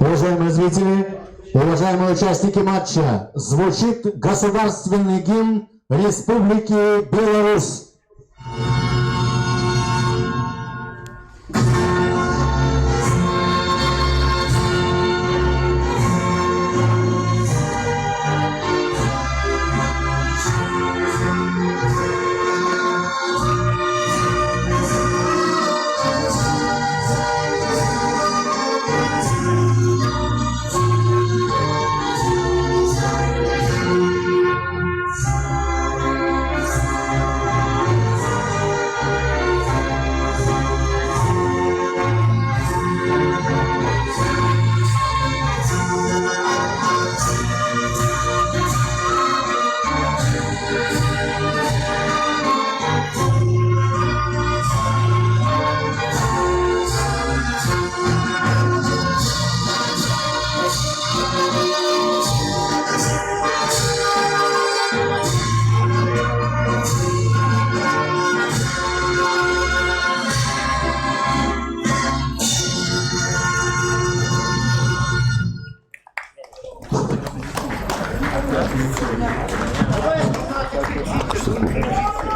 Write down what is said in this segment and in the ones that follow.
Уважаемые зрители, уважаемые участники матча, звучит государственный гимн Республики Беларусь.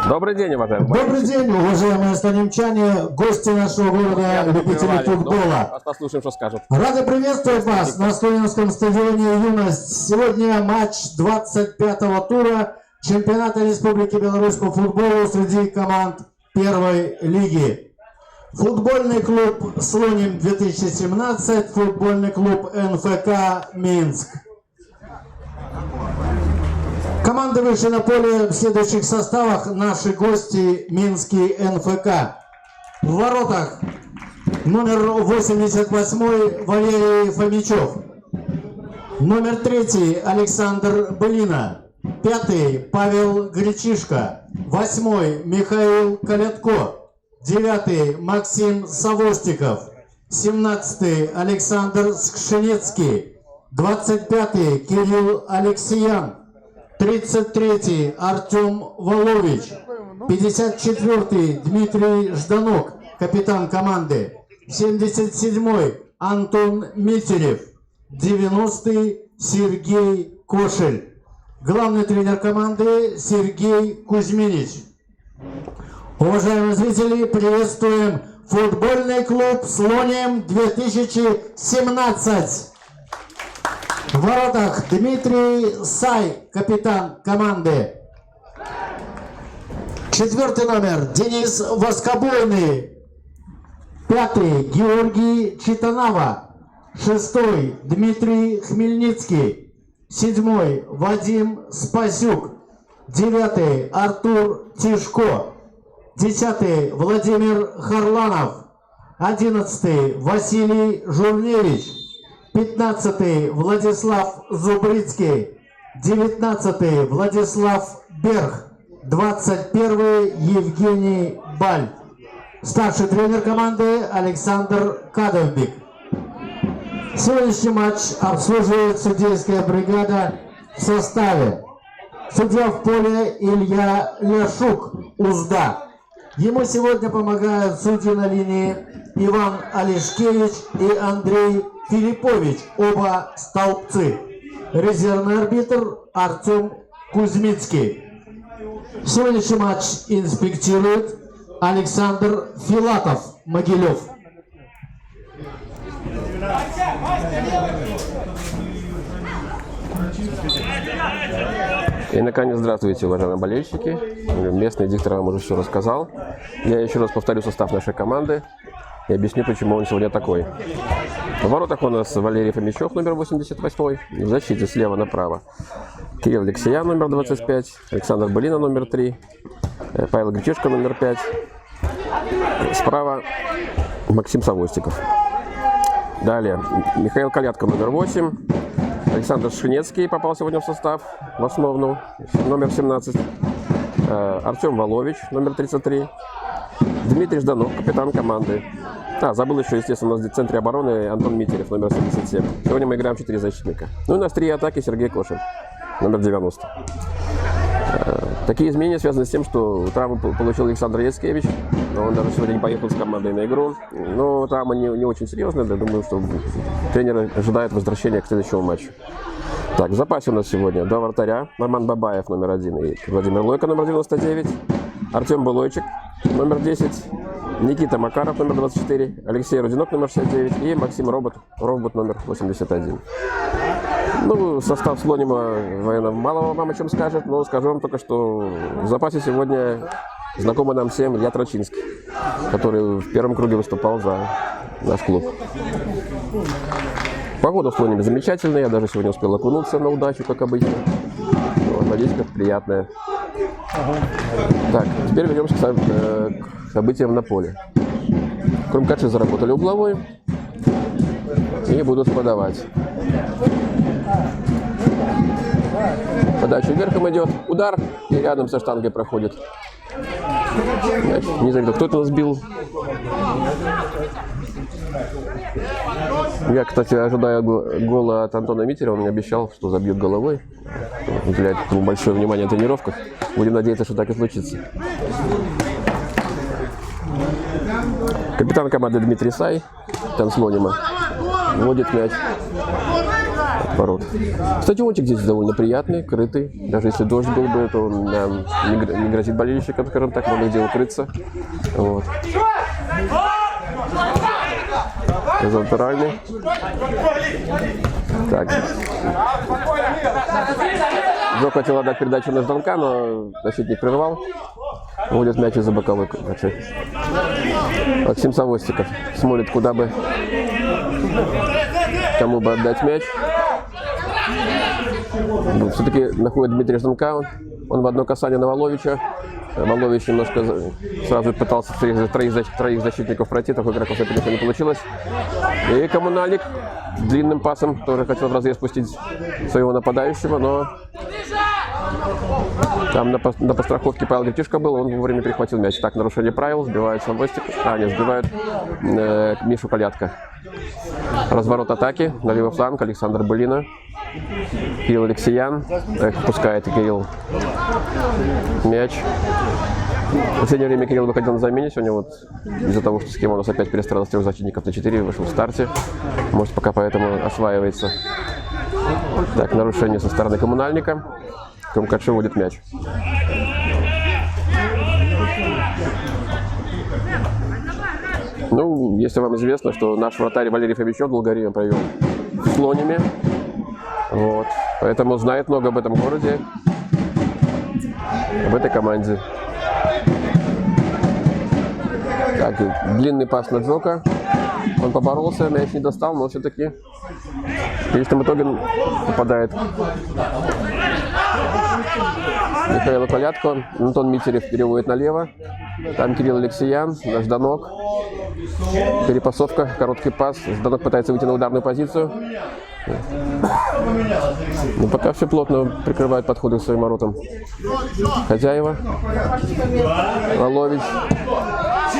Добрый день, уважаемые. Добрый день, уважаемые станимчане, гости нашего города, любители футбола. Послушаем, что скажут. Рады приветствовать вас на Студенческом стадионе «Юность». Сегодня матч 25-го тура чемпионата Республики Беларусь по футболу среди команд первой лиги. Футбольный клуб «Слоним-2017», футбольный клуб НФК «Минск». Команды вышли на поле в следующих составах. Наши гости Минский НФК. В воротах номер 88 Валерий Фомичев. Номер 3 Александр Былина. 5 Павел Гречишко. 8 Михаил Колядко. 9 Максим Савостиков. 17 Александр Скшенецкий. 25 Кирилл Алексеян. 33-й Артем Волович, 54-й Дмитрий Жданок, капитан команды, 77-й Антон Митерев, 90-й Сергей Кошель. Главный тренер команды Сергей Кузьминич. Уважаемые зрители, приветствуем футбольный клуб «Слоним-2017». В воротах Дмитрий Сай, капитан команды. 4-й номер Денис Воскобойный. 5-й Георгий Читанава. 6-й Дмитрий Хмельницкий. 7-й Вадим Спасюк. 9-й Артур Тишко. 10-й Владимир Харланов. 11-й Василий Журневич. 15-й Владислав Зубрицкий, 19-й Владислав Берг, 21-й Евгений Баль. Старший тренер команды Александр Кадовбик. Сегодняшний матч обслуживает судейская бригада в составе. Судья в поле Илья Ляшук, Узда. Ему сегодня помогают судьи на линии Иван Олешкевич и Андрей Филиппович, оба столбцы. Резервный арбитр Артем Кузьмицкий. Сегодняшний матч инспектирует Александр Филатов, Могилев. И, наконец, здравствуйте, уважаемые болельщики. Местный диктор вам уже все рассказал. Я еще раз повторю состав нашей команды и объясню, почему он сегодня такой. В воротах у нас Валерий Фомичев, номер 88. В защите слева направо Кирилл Алексеян, номер 25. Александр Былина, номер 3. Павел Гречишко, номер 5. Справа Максим Савостиков. Далее Михаил Колядко, номер 8. Александр Шенецкий попал сегодня в состав, в основном, номер 17. Артем Волович, номер 33. Дмитрий Жданок, капитан команды. Забыл еще, естественно, у нас в центре обороны Антон Митерев, номер 77. Сегодня мы играем 4 защитника. Ну и у нас 3 атаки Сергей Кошель, номер 90. Такие изменения связаны с тем, что травму получил Александр Яцкевич, но он даже сегодня не поехал с командой на игру. Но травма не очень серьезная, я думаю, что тренер ожидает возвращения к следующему матчу. Так, в запасе у нас сегодня два вратаря. Роман Бабаев, номер 1, и Владимир Лойко, номер 99. Артем Булойчик, номер 10. Никита Макаров, номер 24. Алексей Рудинок, номер 69. И Максим Робот, номер 81. Ну, состав Слонима, наверное, мало вам о чем скажет, но скажу вам только, что в запасе сегодня знакомый нам всем Илья Трачинский, который в первом круге выступал за наш клуб. Погода в Слониме замечательная, я даже сегодня успел окунуться на удачу, как обычно. Водичка приятная. Так, теперь вернемся к событиям на поле. Крумкачи заработали угловой и будут подавать. Подача вверхом идет, удар, и рядом со штангой проходит. Не знаю, кто это сбил. Я, кстати, ожидаю гола от Антона Митеря, он мне обещал, что забьет головой. Уделяет ему большое внимание на тренировках. Будем надеяться, что так и случится. Капитан команды Дмитрий Сай, Слонима, вводит мяч от ворот. Кстати, отик здесь довольно приятный, крытый. Даже если дождь был бы, то он не грозит болельщикам, скажем так, можно где укрыться. Вот. Натуральный. Так. Джо хотел отдать передачу на Жданка, но защитник прервал. Вводит мяч из-за боковой качи. Максим Савостиков смотрит, куда бы, кому бы отдать мяч. Все-таки находит Дмитрия Жданка. Он в одно касание на Воловича. Волович немножко сразу пытался троих защитников пройти, такой игрок уже не получилось. И Коммунальник длинным пасом тоже хотел в разрез спустить своего нападающего, но там на подстраховке Павел Гречишко был, он вовремя перехватил мяч. Так, нарушение правил, сбивает Самвостик, сбивает Мишу Колядко. Разворот атаки, на левый фланг Александр Былина. Кирилл Алексеян, пускает Кирилл мяч. В последнее время Кирилл выходил на замене, сегодня вот из-за того, что схема у нас опять перестроилась с 3 защитников на 4, вышел в старте. Может, пока поэтому осваивается. Так, нарушение со стороны Коммунальника. Крумкачи вводит мяч. Ну, если вам известно, что наш вратарь Валерий Фомичев долгое время провел в Слониме. Вот. Поэтому знает много об этом городе, об этой команде. Так, длинный пас на Джока. Он поборолся, мяч не достал, но все-таки в конечном итоге попадает Михаил Колядко. Антон Митерев переводит налево. Там Кирилл Алексеян, Жданок. Перепасовка, короткий пас. Жданок пытается выйти на ударную позицию. Но пока все плотно прикрывают подходы к своим воротам хозяева. Волович.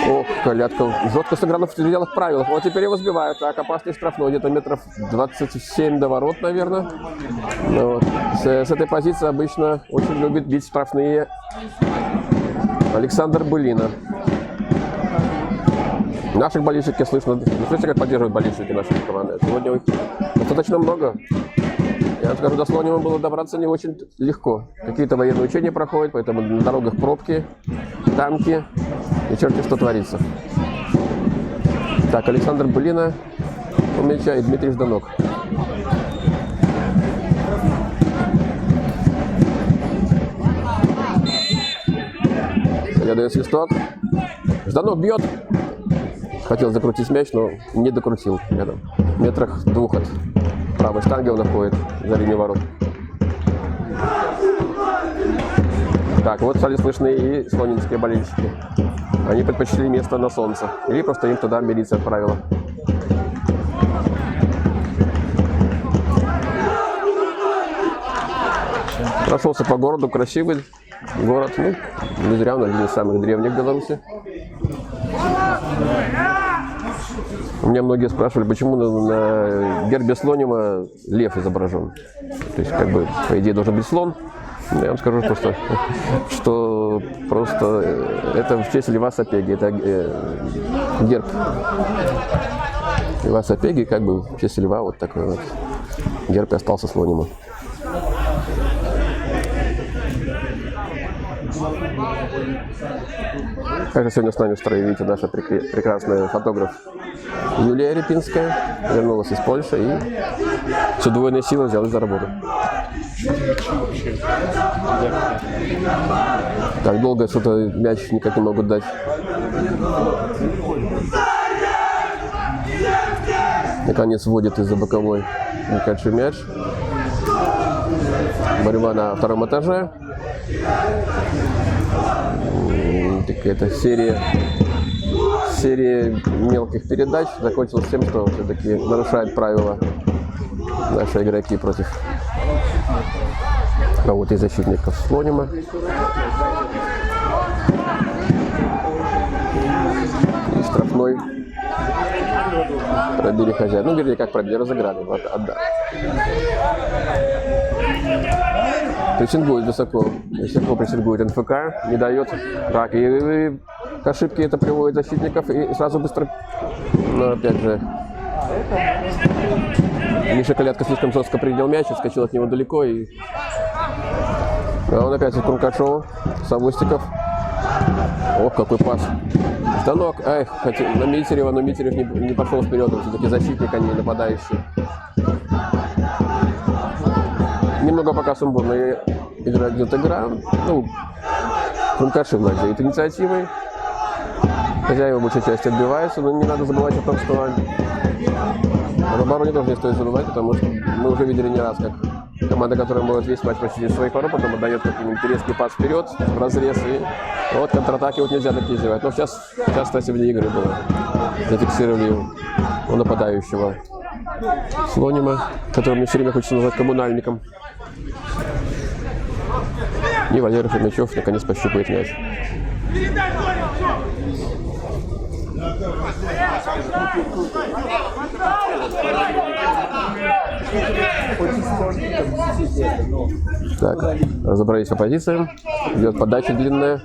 Ох, Колядко. Жестко сыграно в пределах правил. Вот теперь его сбивают. Так, опасный штрафной. Где-то метров 27 до ворот, наверное. Вот. С этой позиции обычно очень любит бить штрафные Александр Былина. Наших болельщиков слышно, слышите, как поддерживают болельщики нашей команды. Сегодня их достаточно много. Я вам скажу, до Слонима было добраться не очень легко. Какие-то военные учения проходят, поэтому на дорогах пробки, танки и черти что творится. Так, Александр Былина у мяча и Дмитрий Жданок. Я даю свисток. Жданок бьет. Хотел закрутить мяч, но не докрутил. Рядом. Метрах 2 от правой штанги он находит за линию ворот. Так, вот стали слышны и слонинские болельщики. Они предпочли место на солнце. Или просто им туда милиция отправила. Прошелся по городу, красивый город. Ну, не зря он один из самых древних в Беларуси. У меня многие спрашивали, почему на гербе Слонима лев изображен. То есть, как бы, по идее, должен быть слон. Я вам скажу просто, что это в честь Льва Сапеги, это герб Льва Сапеги, как бы в честь льва вот такой вот герб и остался Слониму. Также сегодня с нами в строе, видите, наша прекрасная фотограф Юлия Репинская вернулась из Польши и с удвоенной силой взялась за работу. Так долго что-то мяч никак не могут дать. Наконец вводит из-за боковой Микачи мяч. Борьба на втором этаже. Какая-то серия мелких передач закончилась тем, что все-таки нарушают правила наши игроки против кого-то из защитников Слонима. И штрафной пробили хозяин. Ну, вернее, как пробили, разыграли. Вот, отдали. Прессингует высоко прессингует НФК, не дает. Так, и к ошибке это приводит защитников, и сразу быстро, но опять же, Миша Колядка слишком жестко принял мяч, отскочил от него далеко, и он опять от Крумкачева, Савостиков. Ох, какой пас. Станок, хотя на Митерева, но Митерев не пошел вперед, он все-таки защитник, а не нападающий. Немного пока сумбурная идет игра. Ну, Крумкачев владеет инициативой. Хозяева большей части отбиваются, но не надо забывать о том, что в обороне тоже не стоит забывать, потому что мы уже видели не раз, как команда, которая может весь матч почти своих ворот, потом отдает какой-нибудь резкий пас вперед, в разрез, и вот контратаки вот нельзя такие сделать. Но сейчас, кстати, вне игры было. Зафиксировали его у нападающего Слонима, которого мне все время хочется назвать коммунальником. И Валерий Фомичев наконец пощупает мяч. Так, разобрались по позициям. Идет подача длинная.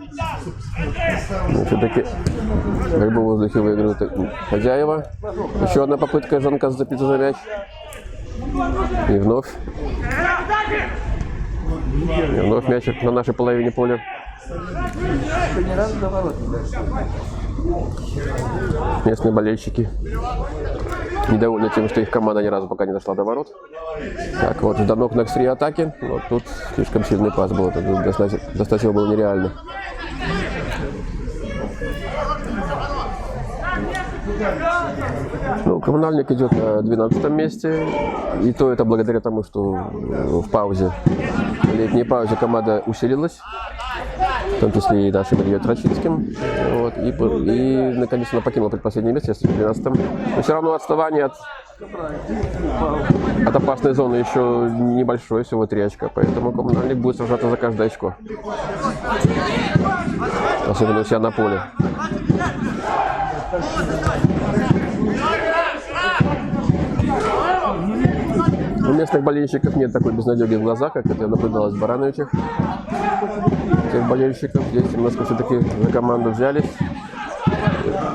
Все-таки борьбу в воздухе выигрывают хозяева. Еще одна попытка Жанка зацепиться за мяч. И вновь мяч на нашей половине поля. Местные болельщики недовольны тем, что их команда ни разу пока не дошла до ворот. Так, вот Жданок на экстре атаки. Вот тут слишком сильный пас был. Достать его было нереально. Ну, Коммунальник идет на 12 месте. И то это благодаря тому, что в паузе, в летней паузе команда усилилась. В том числе и нашим Ильей Трачинским. Вот, и наконец она покинула предпоследнее место, если в 12-м. Но все равно отставание от опасной зоны еще небольшое, всего 3 очка. Поэтому Коммунальник будет сражаться за каждое очко. Особенно у себя на поле. У местных болельщиков нет такой безнадеги в глазах, как это наблюдалось в Барановичах. Тех болельщиков здесь немножко все-таки за команду взялись.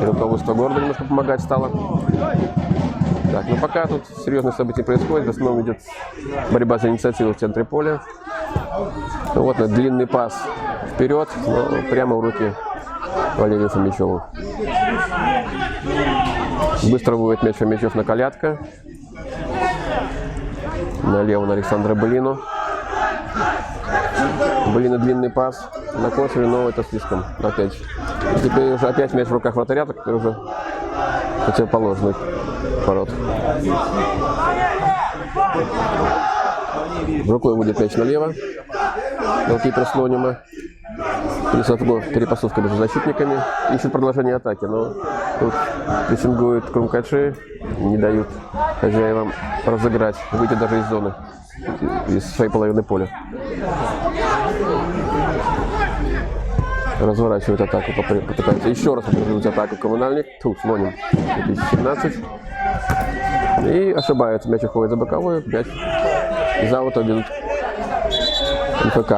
И руководство города немножко помогать стало. Так, ну пока тут серьезные события происходят, в основном идет борьба за инициативу в центре поля. Ну, вот длинный пас вперед, но прямо в руки Валерию Фомичеву. Быстро выводит мяч Фомичев на Колядка. Налево на Александра Былину. Былина длинный пас на Косове, но это слишком опять. И теперь уже опять мяч в руках вратаря, который уже противоположный ворот. Рукой будет мяч налево. Голкипер Слонима. Перепасовка между защитниками. Ищет продолжение атаки, но тут прессингуют Крумкачи, не дают хозяевам разыграть, выйти даже из зоны, из своей половины поля. Разворачивает атаку, попытается еще раз развернуть атаку Коммунальник. Слоним 2017. И ошибается, мяч уходит за боковую, мяч из аута бьют НФК.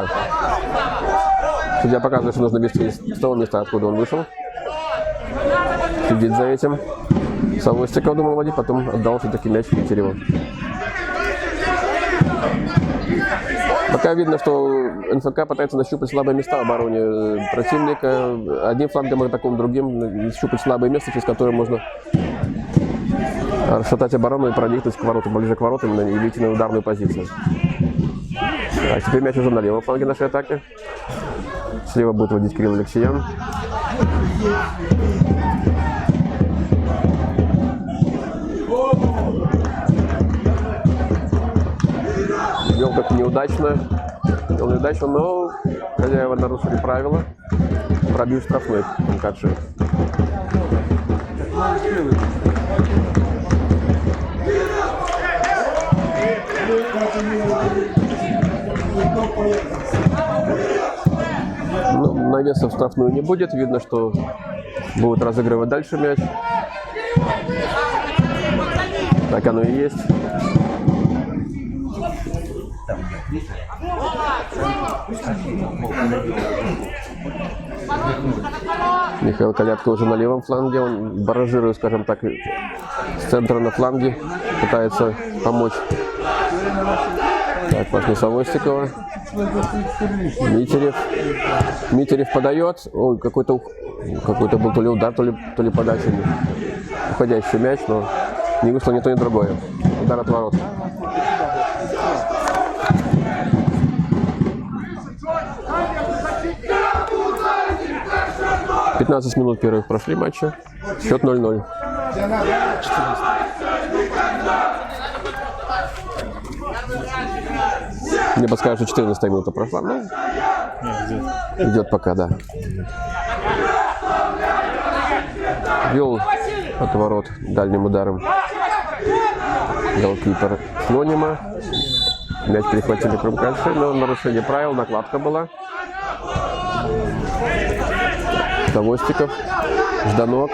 Судья показывает, что нужно вести с того места, откуда он вышел. Следит за этим. Савостиков думал водить, потом отдал все-таки мяч Митереву. Пока видно, что НФК пытается нащупать слабые места в обороне противника. Одним флангом, а таким другим нащупать слабое место, через которое можно расшатать оборону и проникнуть к воротам, ближе к воротам и выйти на ударную позицию. А теперь мяч уже на левом фланге нашей атаки. Слева будет водить Кирилл Алексеян. Вел как неудачно, но хозяева нарушили правила, пробил штрафной МКЧ. Ну, навеса в штрафную не будет, видно, что будут разыгрывать дальше мяч. Так оно и есть. Михаил Колядко уже на левом фланге, он баражирует, скажем так, с центра на фланге, пытается помочь. Так, пошли Савостикова. Митерев подает. Ой, какой-то был то ли удар, то ли подача. Уходящий мяч, но не вышло ни то, ни другое. Удар от ворот. «15 минут первых прошли матча. Счет 0-0. Мне подскажут, что 14 минута прошла. Ну, идет пока, да. Вел от ворот дальним ударом голкипер Слонима. Мяч перехватили Крумкальцы, но нарушение правил, накладка была. Савостиков, Жданок.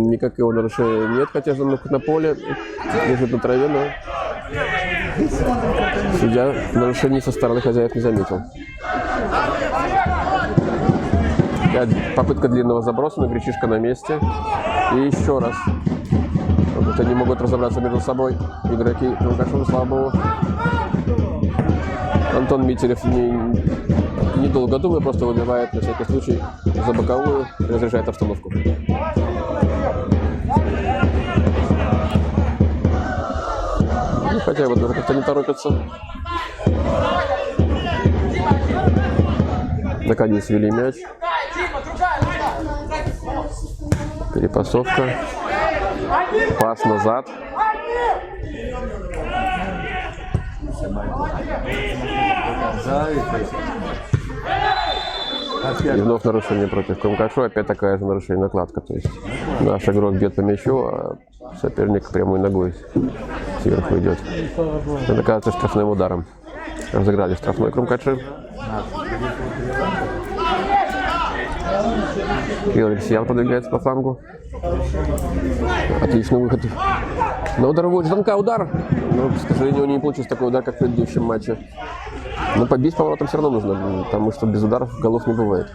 Никакого нарушения нет, хотя Жданок на поле, лежит на траве, но судья нарушений со стороны хозяев не заметил. Попытка длинного заброса, но Гречишка на месте. И еще раз. Вот они могут разобраться между собой. Игроки Крумкашева, слава богу. Антон Митерев недолго думая, просто выбивает на всякий случай за боковую и разряжает обстановку. Ну, хотя вот даже как-то не торопятся. Наконец вели мяч. Перепасовка. Пас назад. И вновь нарушение против Крумкашева. Опять такая же нарушение, накладка. То есть наш игрок бьет по мячу, а соперник прямой ногой сверху идет. Это кажется штрафным ударом. Разыграли штрафной Крумкашев. Кирилл Алексеян подвигается по флангу. Отличный выход. На удар будет Жданка удар. Но, к сожалению, не получился такой удар, как в предыдущем матче. Но побить поворотом все равно нужно, потому что без ударов голов не бывает.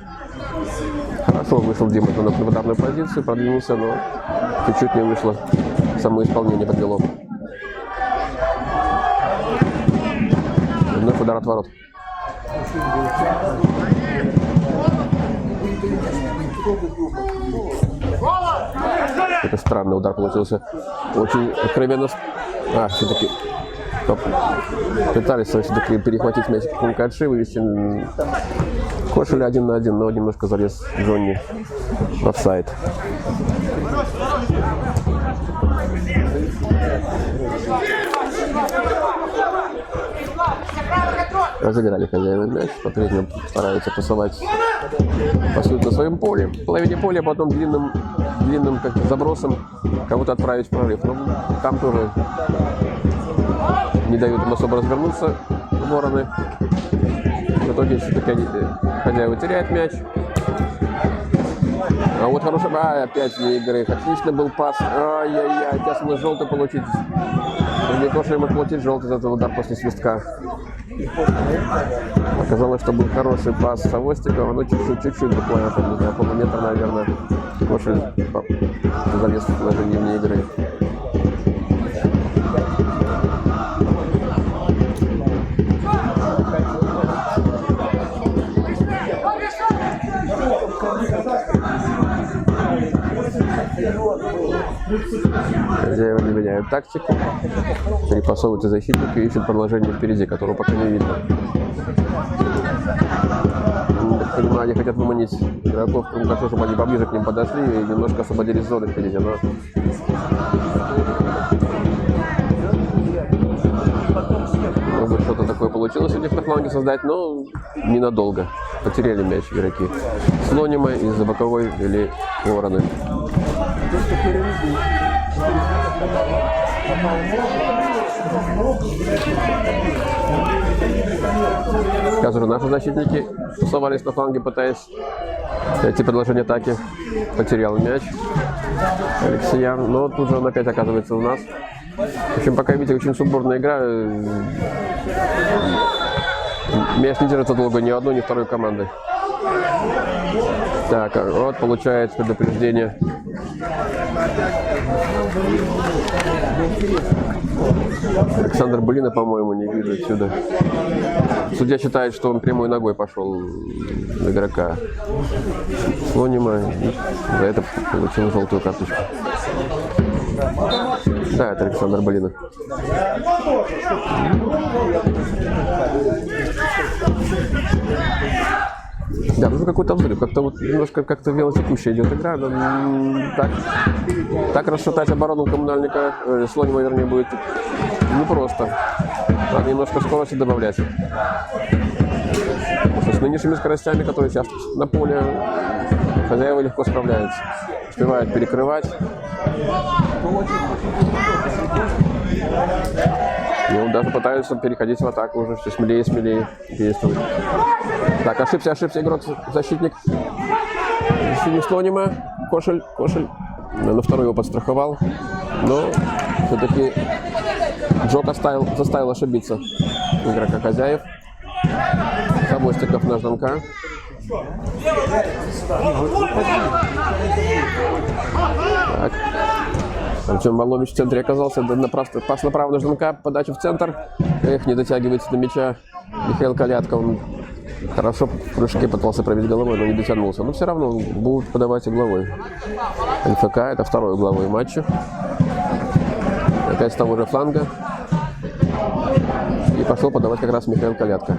Хорошо вышел Дима Жданок на ударную позицию, продвинулся, но чуть-чуть не вышло. Само исполнение подвело. Вновь удар от ворот. Это странный удар получился. Очень откровенно. Все-таки пытались все-таки перехватить мяч Крумкальцы, вывести Кошеля 1 на 1, но немножко залез Джонни в офсайд. Разыграли хозяева мяч, по-прежнему стараются пасовать на своем поле. В половине поля, потом длинным как забросом кого-то отправить в прорыв. Но там тоже не дают им особо развернуться вороны. В итоге все-таки хозяева теряют мяч. А вот хороший... опять вне игры. Отлично был пас. Ай-яй-яй, сейчас можно желтый получить. Или Кошель может получить желтый за этот удар после свистка. Оказалось, что был хороший пас Савостикова, но чуть-чуть буквально, там, не знаю, полуметра, наверное, Кошель залез в положение вне игры. Хозяева не меняют тактику, перепасовываются защитники и ищут продолжение впереди, которого пока не видно. Так понимаю, они хотят выманить игроков Крумкашу, чтобы они поближе к ним подошли и немножко освободились зоны впереди. Но... Может быть, что-то такое получилось у них на фланге создать, но ненадолго. Потеряли мяч игроки Слонима из-за боковой или вороны. Скажу, наши защитники тусовались на фланге, пытаясь найти продолжение атаки. Потерял мяч Алексеян, но тут же он опять оказывается у нас. В общем, пока видите, очень сумбурная игра. Мяч не держится долго ни одной, ни второй команды. Так, вот получает предупреждение. Александр Булина, по-моему, не вижу отсюда. Судья считает, что он прямой ногой пошел в игрока Слонима. За это получил желтую карточку. Да, это Александр Булина. Да, нужен какой-то взрыв, как-то вот немножко как-то велотекущая идет игра, но так расшатать оборону коммунальника, Слонима, вернее, будет непросто. Надо немножко скорости добавлять. Потому что с нынешними скоростями, которые сейчас на поле, хозяева легко справляются. Успевают перекрывать. Ну, даже пытаются переходить в атаку уже, все смелее и смелее действуют. Так, ошибся игрок, защитник Слонима. Кошель на второй его подстраховал, но все-таки Джок заставил ошибиться игрока хозяев. Савостиков на Жданка. Так. Артем Малович в центре оказался, пас направо на Жданка, подача в центр. Не дотягивается до мяча Михаил Калятко. Он хорошо в прыжке пытался пробить головой, но не дотянулся. Но все равно он будет подавать угловой. ЛФК, это второй угловой матча. Опять с того же фланга. И пошел подавать как раз Михаил Калятко.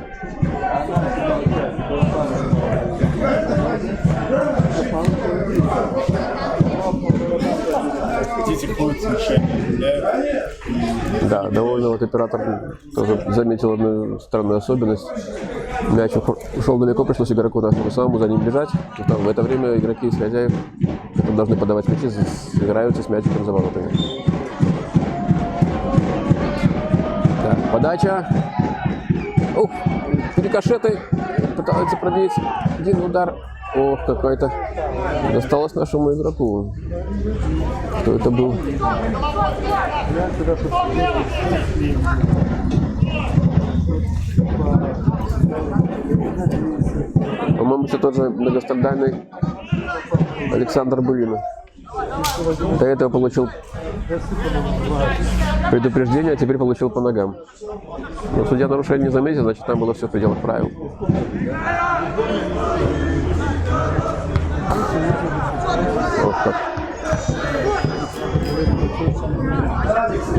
Да, довольно вот оператор тоже заметил одну странную особенность. Мяч ушел далеко, пришлось игроку нашему самому за ним бежать. Там в это время игроки из хозяев должны подавать мячи, играются с мячиком за воротами. Так, подача. Ух, рикошеты. Пытаются пробить. Один удар. Ох, какой-то. Досталось нашему игроку. Кто это был? По-моему, все тот же многострадальный Александр Булина. До этого получил предупреждение, а теперь получил по ногам. Но судья нарушение не заметил, значит, там было все в пределах правил. Вот так.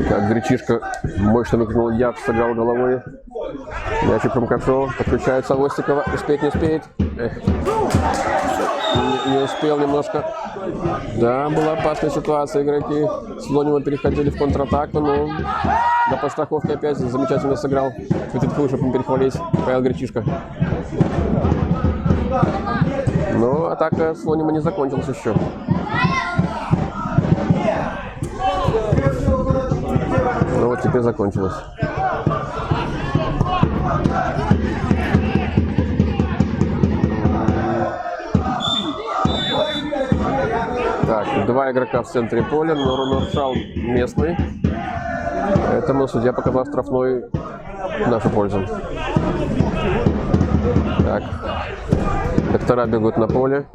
Как Гречишка мощно накинул яд, сыграл головой. Мячик Крумкашов, подключает Савостикова. Успеет, не успеет. Эх. Не успел немножко. Да, была опасная ситуация. Игроки Слонима переходили в контратаку, но до подстраховки опять замечательно сыграл. Чтобы не перехвалить Павел Гречишка. Но атака Слонима не закончилась еще. Ну вот теперь закончилась. Так, два игрока в центре поля, но нарушал местный. Поэтому судья показал штрафной в нашу пользу. Так. Доктора бегут на поле.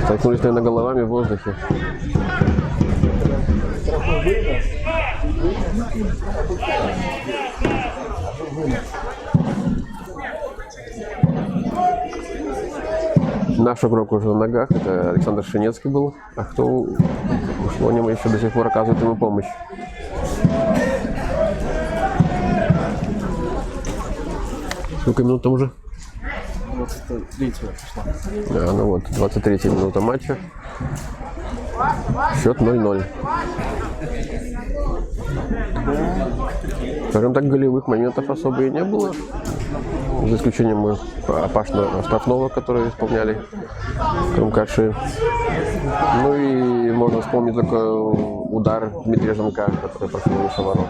Столкнулись, наверное, головами в воздухе. Наш игрок уже на ногах. Это Александр Шинецкий был. А кто ушло, мы еще до сих пор оказывает ему помощь. Сколько минут там уже? 23 пришла. Да, ну вот, 23 минута матча. Счет 0-0. Скажем так, голевых моментов особо и не было. За исключением опасного штрафного, который исполняли Крумкаши. Ну и можно вспомнить только удар Дмитрия Жанка, который прошел выше ворот.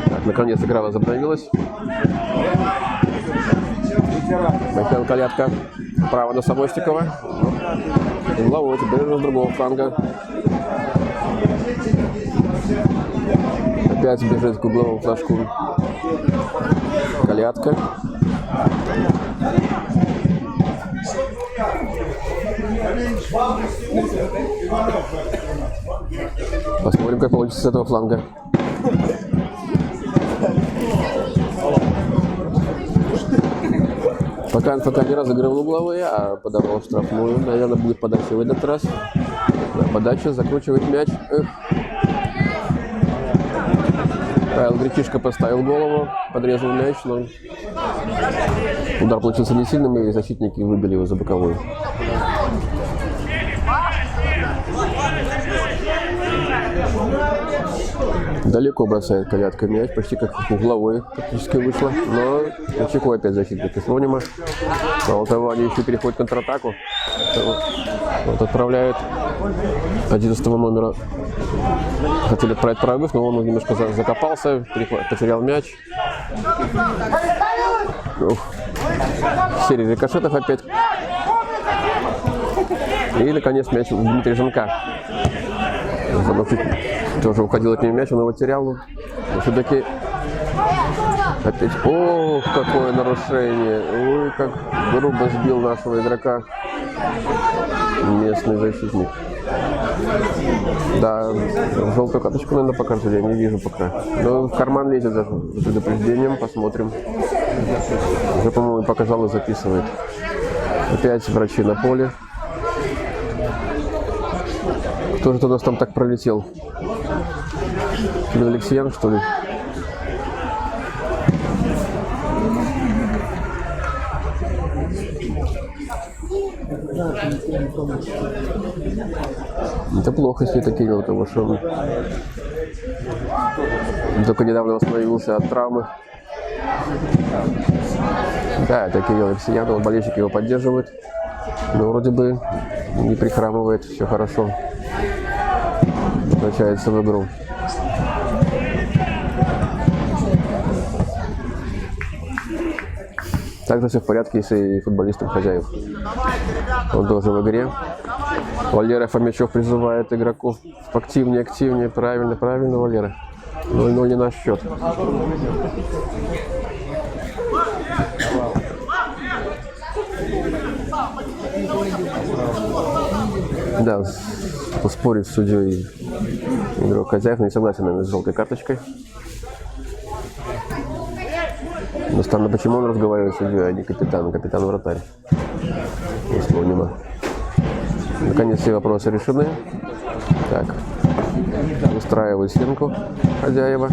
Так, наконец игра возобновилась. Михаил Колядко. Право на Савостикова. Угловой, теперь уже с другого фланга. Опять бежит к угловому флажку Колядко. Посмотрим, как получится с этого фланга. Пока НФК не разыгрывал угловые, а подавал штрафную. Наверное, будет подача в этот раз. Подача, закручивает мяч. Эх. Павел Гречишко поставил голову, подрезал мяч, но удар получился не сильным, и защитники выбили его за боковую. Далеко бросает Колядко мяч, почти как угловой практически вышло, но Чеку опять защитник Слонима. Мало того, они еще переходят в контратаку. Вот отправляют 11 номера. Хотели отправить прорыв, но он немножко закопался, потерял мяч. Серия рикошетов опять. И наконец мяч у Дмитрия Жанка. Тоже уходил от него мяч, он его терял. Но все-таки опять. Ох, какое нарушение. Ой, как грубо сбил нашего игрока местный защитник. Да, желтую карточку, наверное, покажут, я не вижу пока. Но в карман лезет даже с предупреждением, посмотрим. Уже, по-моему, показал и записывает. Опять врачи на поле. Кто же у нас там так пролетел? Алексеян, что ли? Это плохо, если это Кирилл, потому что он только недавно восстановился от травмы. Да, это Кирилл Алексеян, болельщики его поддерживают. Но вроде бы не прихрамывает, все хорошо. Возвращается в игру. Также все в порядке, если и футболистам хозяев. Он тоже в игре. Валера Фомичев призывает игроков активнее. Правильно, Валера. 0-0 не наш счет. Да, спорит с судьей игрок хозяев, не согласен, наверное, с желтой карточкой. Но странно, почему он разговаривает с судьей, а не капитан-вратарь. Слонима. Наконец все вопросы решены. Так, устраивают стенку хозяева.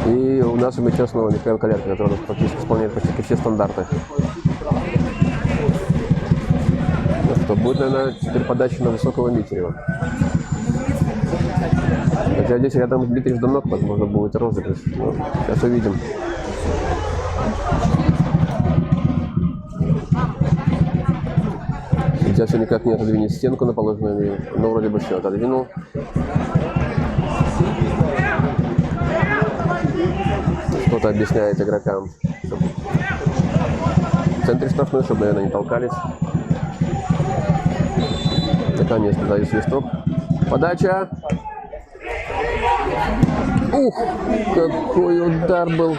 И у нас у мяча снова Михаил Колядко, который практически исполняет почти все стандарты. Ну что, будет, наверное, теперь подача на высокого Митерева. Хотя здесь рядом Дмитрий Жданок, возможно, будет розыгрыш. Но сейчас увидим. Сейчас все никак не отодвинет стенку на положенную, но вроде бы все отодвинул. Что-то объясняет игрокам. В центре штрафной, чтобы, наверное, не толкались. Так, Наконец-то дает свисток. Подача. Ух, какой удар был.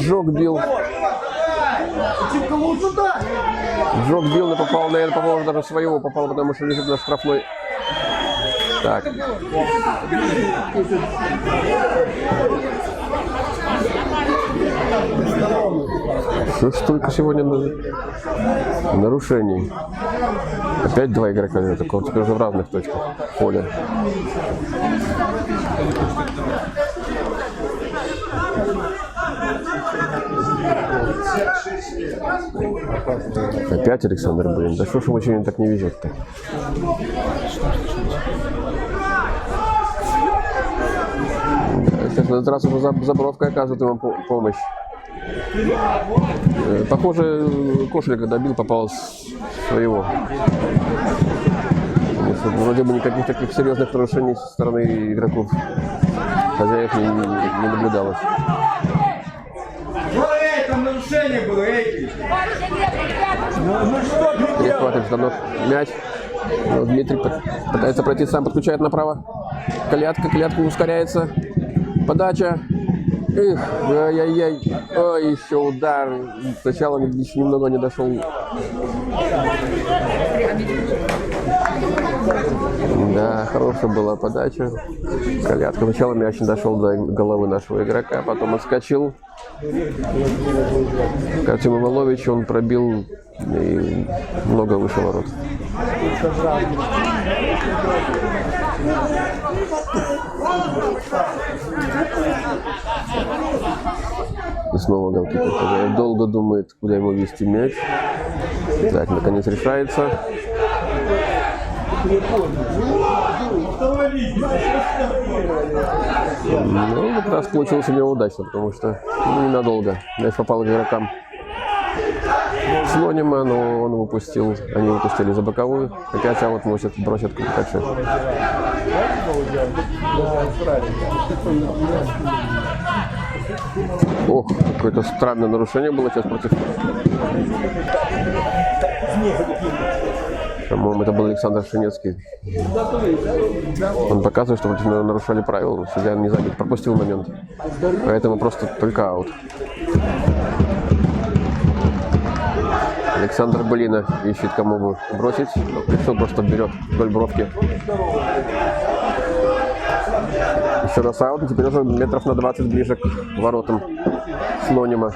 Джок бил. Джок бил, но попал, наверное, по-моему, даже своего попал, потому что лежит на штрафной. Так. Что ж столько сегодня нарушений? Опять два игрока, только вот теперь уже в разных точках поля. Опять Александр, блин, да что ж ему сегодня так не везет-то? Сейчас на этот раз уже Забровка оказывает ему помощь. Похоже, Кошель, когда бил, попал с своего. Вроде бы никаких таких серьезных нарушений со стороны игроков хозяев не наблюдалось. Там нарушение было, Перехватывает давно мяч. Но Дмитрий пытается пройти сам, подключает направо. Колядка ускоряется. Подача. Эх, ай-яй-яй. Ой, еще удар. Сначала еще немного не дошел. Да, хорошая была подача. Колядка. Сначала мяч не дошел до головы нашего игрока, потом отскочил. Артем Ивалович, он пробил и много выше ворот. И снова голкипер долго думает, куда ему вести мяч. Так, наконец решается. Ну, как раз получилось у него удачно, потому что ненадолго. Мяч попал к игрокам Слонима, но он выпустил, они выпустили за боковую. Опять вот бросит дальше. Ох, какое-то странное нарушение было сейчас против. По-моему, это был Александр Шинецкий. Он показывает, что против него нарушали правила. Судья не забил, пропустил момент. Поэтому просто только аут. Александр Былина ищет, кому бы бросить. Пришел, просто берет вдоль бровки. Еще раз аут, и теперь уже метров на 20 ближе к воротам Слонима.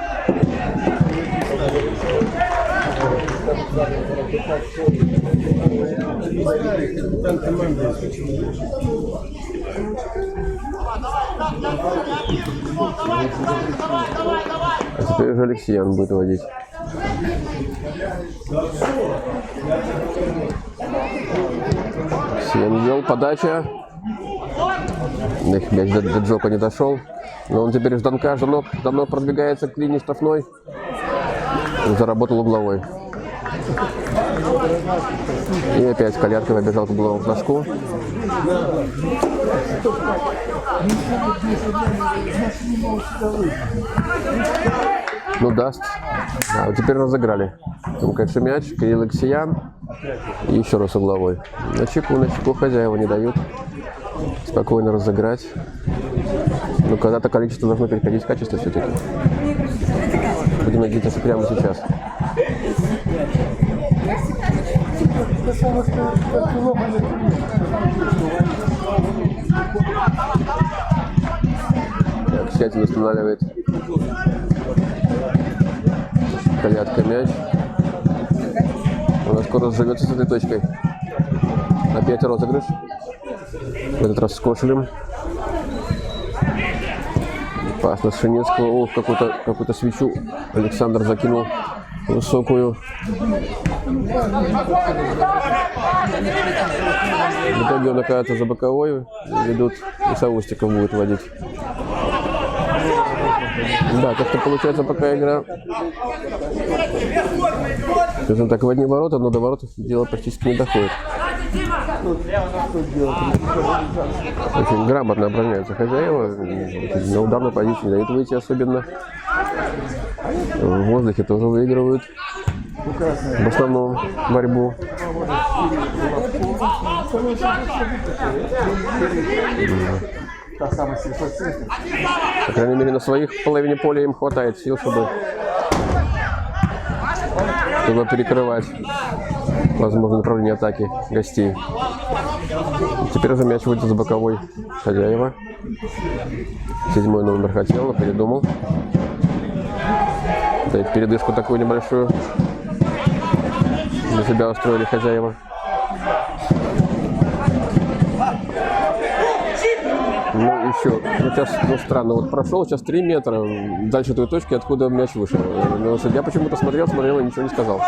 А теперь уже Алексеян будет водить. Алексеян вел, подача. Мяч до Джока не дошел. Но он теперь Жданка. Жданок продвигается к линии штрафной. Заработал угловой. И опять Колядков побежал к угловому флажку. Ну даст. А вот теперь разыграли. Там, конечно, мяч. Кирилл Алексеян. И еще раз угловой. На чеку хозяева не дают. Спокойно разыграть. Но когда-то количество должно переходить в качество все-таки. Будем надеяться прямо сейчас. Так, тщательно устанавливает Колядка мяч. Он скоро разживется с этой точкой. Опять розыгрыш. В этот раз с Кошелем. Опасно с Шинецкого. О, какую-то свечу Александр закинул высокую. В итоге он оказывается за боковой. Ведут, и Савустиков будет водить. Да, как-то получается пока игра. Скажем так, в одни ворота, но до ворот дело практически не доходит. Очень грамотно обороняются хозяева. На ударной позиции не дают выйти особенно. В воздухе тоже выигрывают. В основном борьбу. По крайней мере, на своих половине поля им хватает сил, чтобы перекрывать возможное направление атаки гостей. Теперь уже мяч выйдет за боковой хозяева. 7-й номер хотел, но передумал. Дает передышку такую небольшую. Для себя устроили хозяева. Ну еще, сейчас странно, вот прошел сейчас 3 метра дальше той точки, откуда мяч вышел. Но судья почему-то смотрел и ничего не сказал.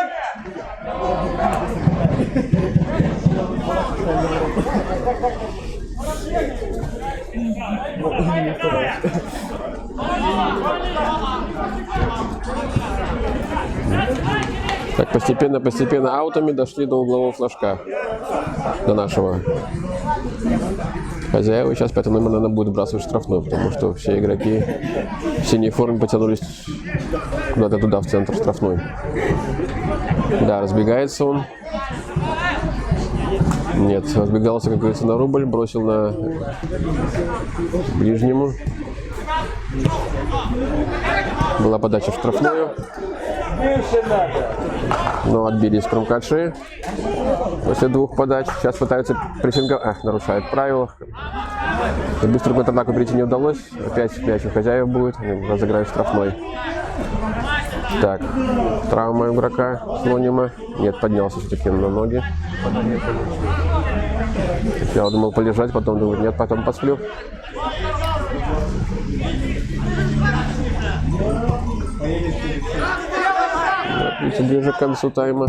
Так, постепенно аутами дошли до углового флажка, до нашего. Хозяева сейчас 5-й номер, наверное, будет вбрасывать штрафной, потому что все игроки в синей форме потянулись куда-то туда, в центр штрафной. Да, разбегается он. Нет, разбегался, как говорится, на рубль, бросил на ближнему. Была подача в штрафную. Но отбились кромкачи после 2 подач. Сейчас пытаются прессинговать. Нарушают правила. Быстро в атаку прийти не удалось. Опять мяч у хозяев будет. Они разыграют штрафной. Так, травма игрока Слонима. Нет, поднялся все-таки на ноги. Я думал полежать, потом думаю, нет, потом посплю. Видите, ближе к концу тайма.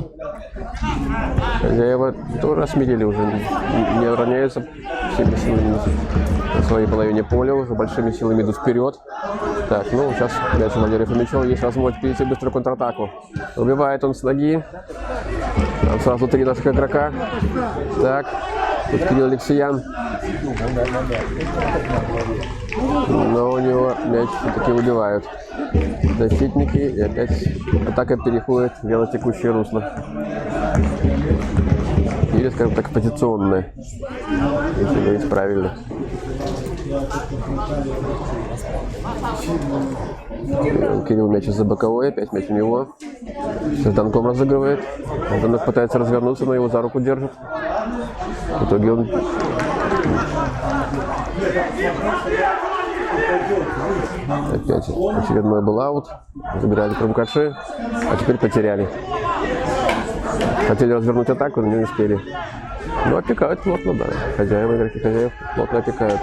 Хозяева тоже осмелели уже, не роняются всеми силами на своей половине поля, уже большими силами идут вперед. Так, ну сейчас мяч у Валерия Фомичева, есть возможность перейти быструю контратаку. Убивает он с ноги. Там сразу 3 наших игрока. Так, тут Кирилл Алексеян. Но у него мяч все-таки выбивают защитники, и опять атака переходит в вялотекущее русло. Или, скажем так, позиционное, если говорить правильно. Кирилл мяч за боковой, опять мяч у него. С Жданком разыгрывает. Жданок пытается развернуться, но его за руку держит. В итоге он... Опять очередной был аут. Забирали кромкачи, а теперь потеряли. Хотели развернуть атаку, но не успели. Но опекают плотно, да. Хозяева, игроки хозяев плотно опекают.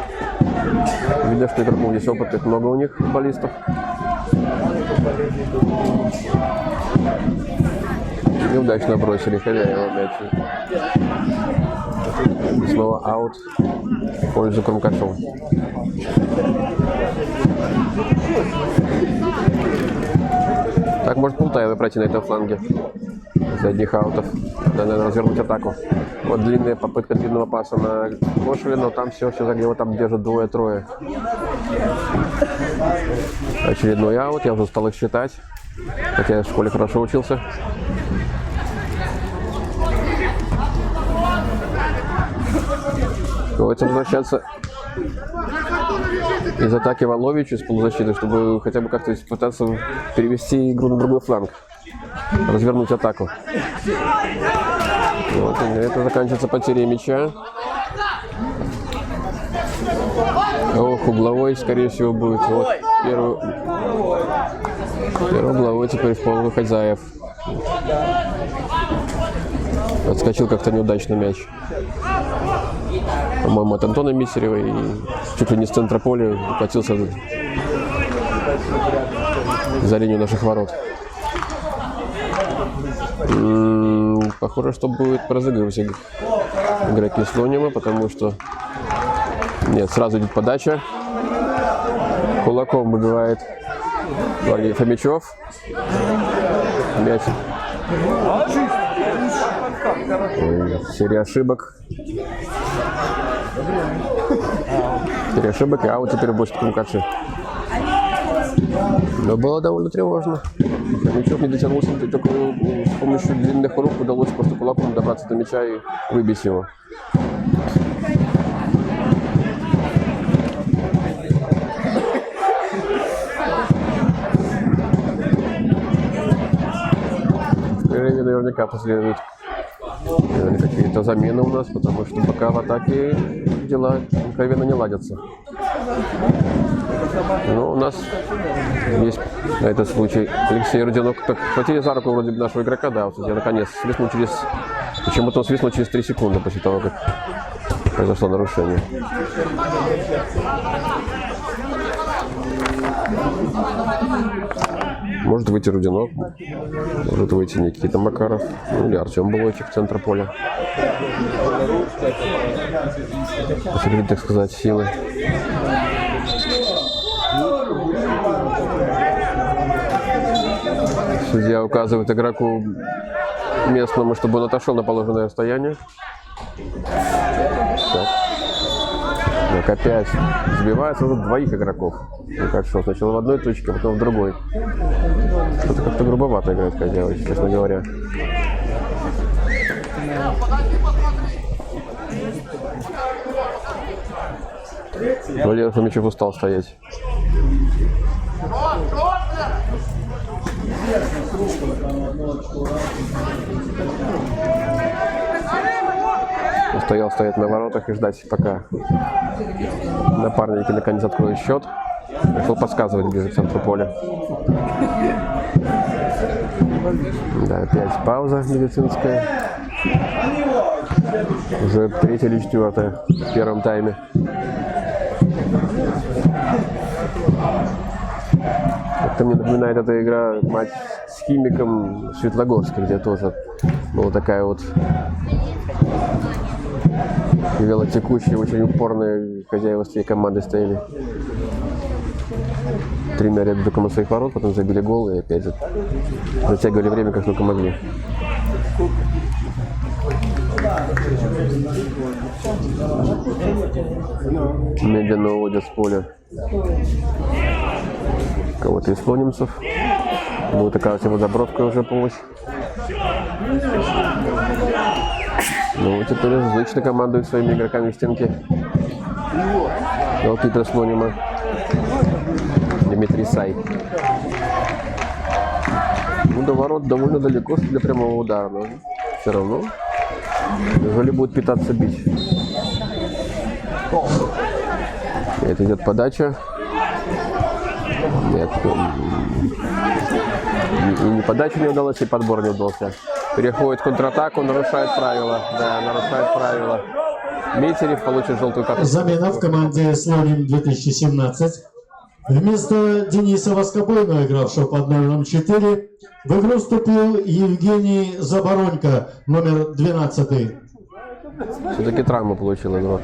Видно, что игроков здесь опытных много у них, футболистов. Неудачно бросили хозяева мяч. Снова аут в пользу кромкачев. Так может Пултаева пройти на этом фланге. С одних аутов. Надо развернуть атаку. Вот длинная попытка длинного паса на Кошеля, но там все его там держат 2-3. Очередной аут, я уже устал их считать. Хотя я в школе хорошо учился. Приходится возвращаться из атаки Воловичу, из полузащиты, чтобы хотя бы как-то пытаться перевести игру на другой фланг. Развернуть атаку. Вот, это заканчивается потерей мяча. Ох, угловой, скорее всего, будет. Вот первый угловой теперь в пользу хозяев. Отскочил как-то неудачно мяч. По-моему, от Антона Мисерева и чуть ли не с центра поля укатился за линию наших ворот. Похоже, что будет разыгрывать игроки Слонима, потому что нет, сразу идет подача. Кулаком выбивает Валерий Фомичев. Мяч. Серия ошибок. Серия ошибок, и аут теперь будет кромкачи. Но было довольно тревожно. Хомячок не дотянулся, только с помощью длинных рук удалось просто кулаком добраться до мяча и выбить его. В перерыве наверняка последуют какие-то замены у нас, потому что пока в атаке дела откровенно не ладятся. Но у нас есть на этот случай Алексей Родионов. Так, хватили за руку вроде бы нашего игрока, да, вот я наконец свистнул почему-то он свистнул через 3 секунды после того, как произошло нарушение. Может выйти Рудинов, может выйти Никита Макаров, ну, или Артем Булойчик в центр поля. Посреди, так сказать, силы. Судья указывает игроку местному, чтобы он отошел на положенное расстояние. Так. Так, опять сбивает сразу двоих игроков. Ну как что, сначала в одной точке, а потом в другой. Что-то как-то грубовато играет Козявыч, честно говоря. Валерий Фомичев устал стоять. Стоял стоять на воротах и ждать, пока напарники наконец откроют счет. Решил подсказывать ближе к центру поля. Да, опять пауза медицинская. Уже 3-я или 4-я в первом тайме. Это мне напоминает эта игра матч с Химиком в Светлогорске, где тоже была такая вот велотекущая, очень упорная хозяева всей команды стояли 3 ряда около своих ворот, потом забили гол и опять же затягивали время как только могли. Медленно уводят с поля кого-то из слонимцев. Будет оказывается его забровка уже помощь. Ну, теперь злично командует своими игроками в стенке. Голкипер Слонима Дмитрий Сай. Ну, до ворот довольно далеко для прямого удара, но все равно неужели будет питаться бить. Это идет подача. Нет, и не подача не удалась, и подбор не удался. Переходит в контратаку, нарушает правила. Да, нарушает правила. Митерев получит желтую карту. Замена в команде Слоним 2017. Вместо Дениса Воскобойного, игравшего под номером 4, в игру вступил Евгений Заборонько, номер 12. Все-таки травму получил игрок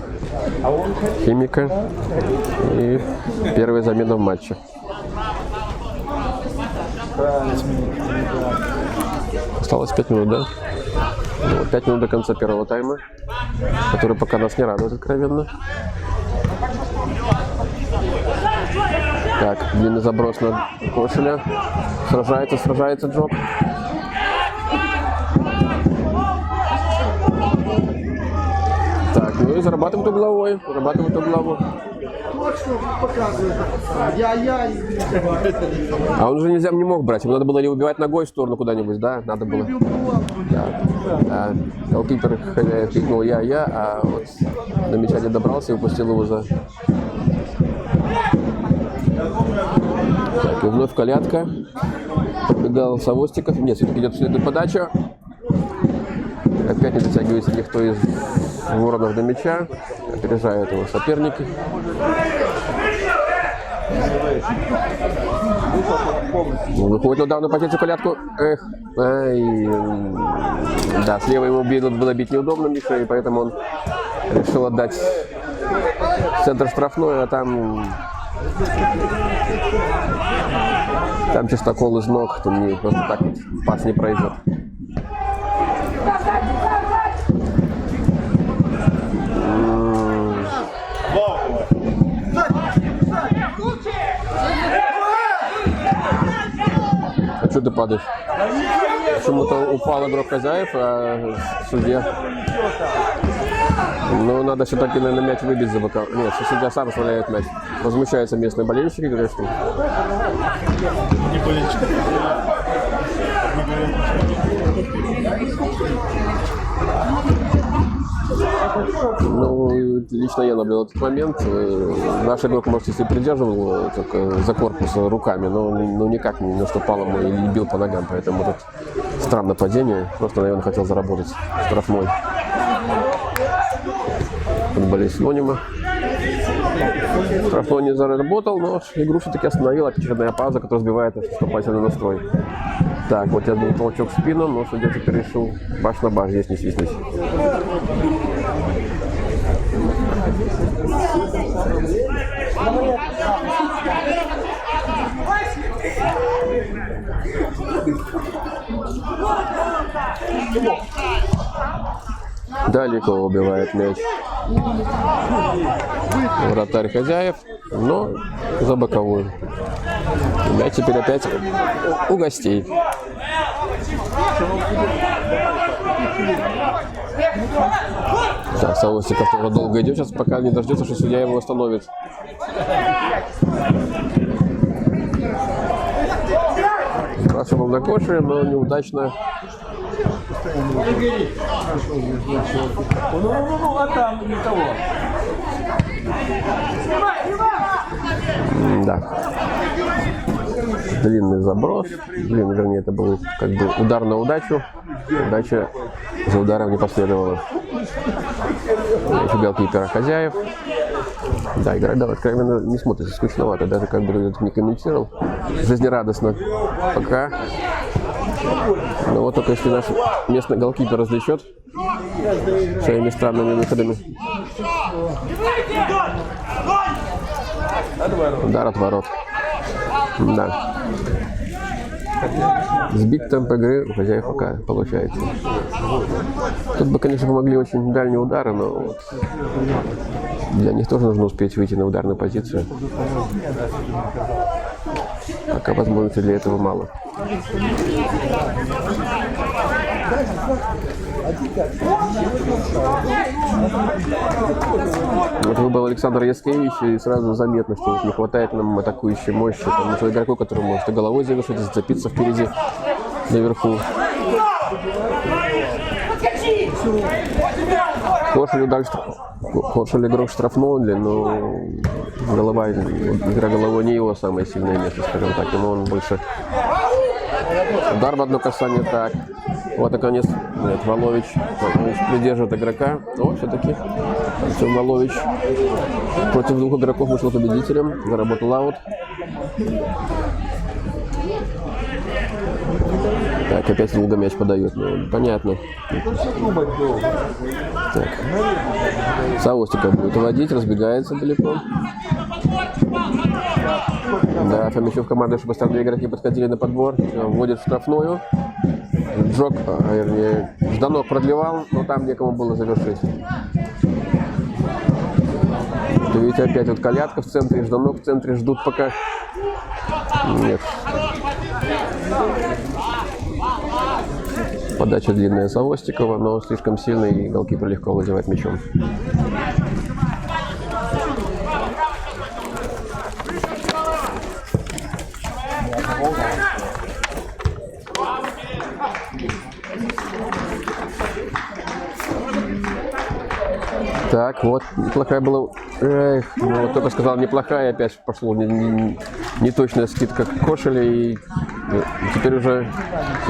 Химика. И первая замена в матче. Осталось 5 минут, да? Ну, 5 минут до конца первого тайма, который пока нас не радует откровенно. Так, длинный заброс на Кошеля. Сражается Джок. Так, ну и зарабатывает угловой. А он уже не мог брать. Ему надо было ли убивать ногой в сторону куда-нибудь, да? Надо было. Да. Голкипер хозяев крикнул я, а вот до мяча не добрался и упустил его за... Так, и вновь Колядка. Пробегал Савостиков. Нет, все-таки идет подача. Опять не дотягивается никто из воронов до мяча. Опережают его соперники. Выходит удар на позицию Колядку. Эх. Да, слева ему было бить неудобно Миша, и поэтому он решил отдать в центр штрафной, а там чистокол из ног, там не, просто так вот пас не пройдет. Что ты падаешь? Почему-то упал игрок хозяев, а судья... Ну, надо все-таки, наверное, мяч выбить за бока. Нет, судья сам оставляет мяч. Возмущаются местные болельщики, говорят, что... Не болельщик. Ну, лично я наблюдал этот момент. Наш игрок, может, если придерживал только за корпус руками, но никак не наступал ему и не бил по ногам. Поэтому тут странное падение. Просто, наверное, хотел заработать штрафной. Футболист Слонима. Штрафной не заработал, но игру все-таки остановила очередная пауза, которая сбивает наступательный настрой. Так, вот я был толчок в спину, но судья теперь решил баш на баш здесь не свистнуть. Далеко убивает мяч вратарь хозяев, но за боковую. Мяч теперь опять у гостей. Так, Савостиков тоже долго идет, сейчас пока не дождется, что судья его остановит. Спрашивал на коше, но неудачно. А там никого. Да. Длинный заброс. Вернее, это был как бы удар на удачу. Удача за ударом не последовала. Голкипера хозяев. Да, игра, да, откровенно не смотрится, скучновато. Даже как бы не комментировал. Жизнерадостно. Пока. Но вот только если наш местный голкипер развлечет своими странными выходами. Удар от ворот. Да. Сбит темп игры у хозяев пока получается. Тут бы, конечно, помогли очень дальние удары, но вот для них тоже нужно успеть выйти на ударную позицию. Пока возможностей для этого мало. Вот выбыл Александр Яскевич, и сразу заметно, что вот не хватает нам атакующей мощи. Потому что игроку, который может и головой завершить, и зацепиться впереди, наверху. Кошель игрок штрафной, но голова, игра головой не его самое сильное место, скажем так. Ему он больше удар в одно касание, так. Вот, наконец, нет, Волович придерживает игрока. Но все-таки Артем Волович против двух игроков вышел победителем. Заработал аут. Так, опять долго мяч подает. Ну, понятно. Так. Савостиков будет уводить, разбегается далеко. Да, Фомичев команда, чтобы остальные игроки подходили на подбор. Вводит в штрафную. Джок, вернее, Жданок продлевал, но там некому было завершить. Видите, опять вот Колядка в центре, Жданок в центре, ждут пока. Нет. Подача длинная Савостикова, но слишком сильный, и голкипер легко владевает мячом. Так, вот, неплохая была. Эх, ну, вот только сказал неплохая, опять пошло неточная скидка Кошеля, и теперь уже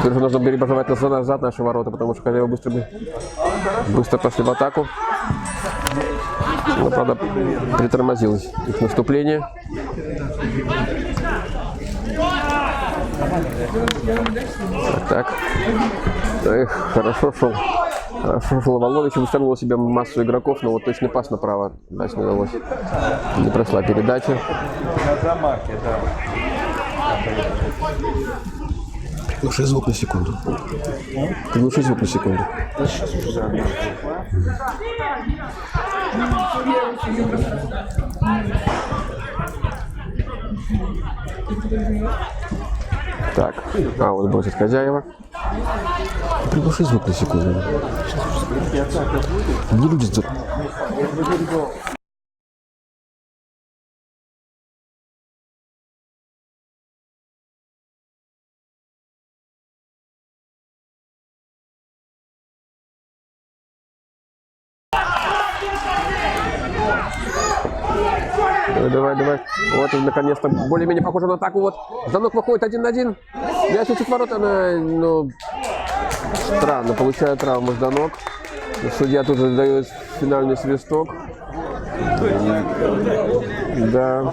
нужно перебазовать назад наши ворота, потому что хозяева быстро пошли в атаку. Но, правда, притормозилось их наступление. Так. Эх, хорошо шел. Хорошо шел Волович, выстроил себе массу игроков, но вот точный пас направо дать не удалось. Не прошла передача. Приглуши звук на секунду. Приглуши звук на секунду. Так, вот бросит хозяева. Приглуши звук на секунду. Не люди тут. Давай. Вот, наконец-то, более-менее похоже на атаку. Вот, Жданок выходит 1 на 1. Мяч летит в ворота, ну, странно, получает травму Жданок. Судья тут же дает финальный свисток. Да.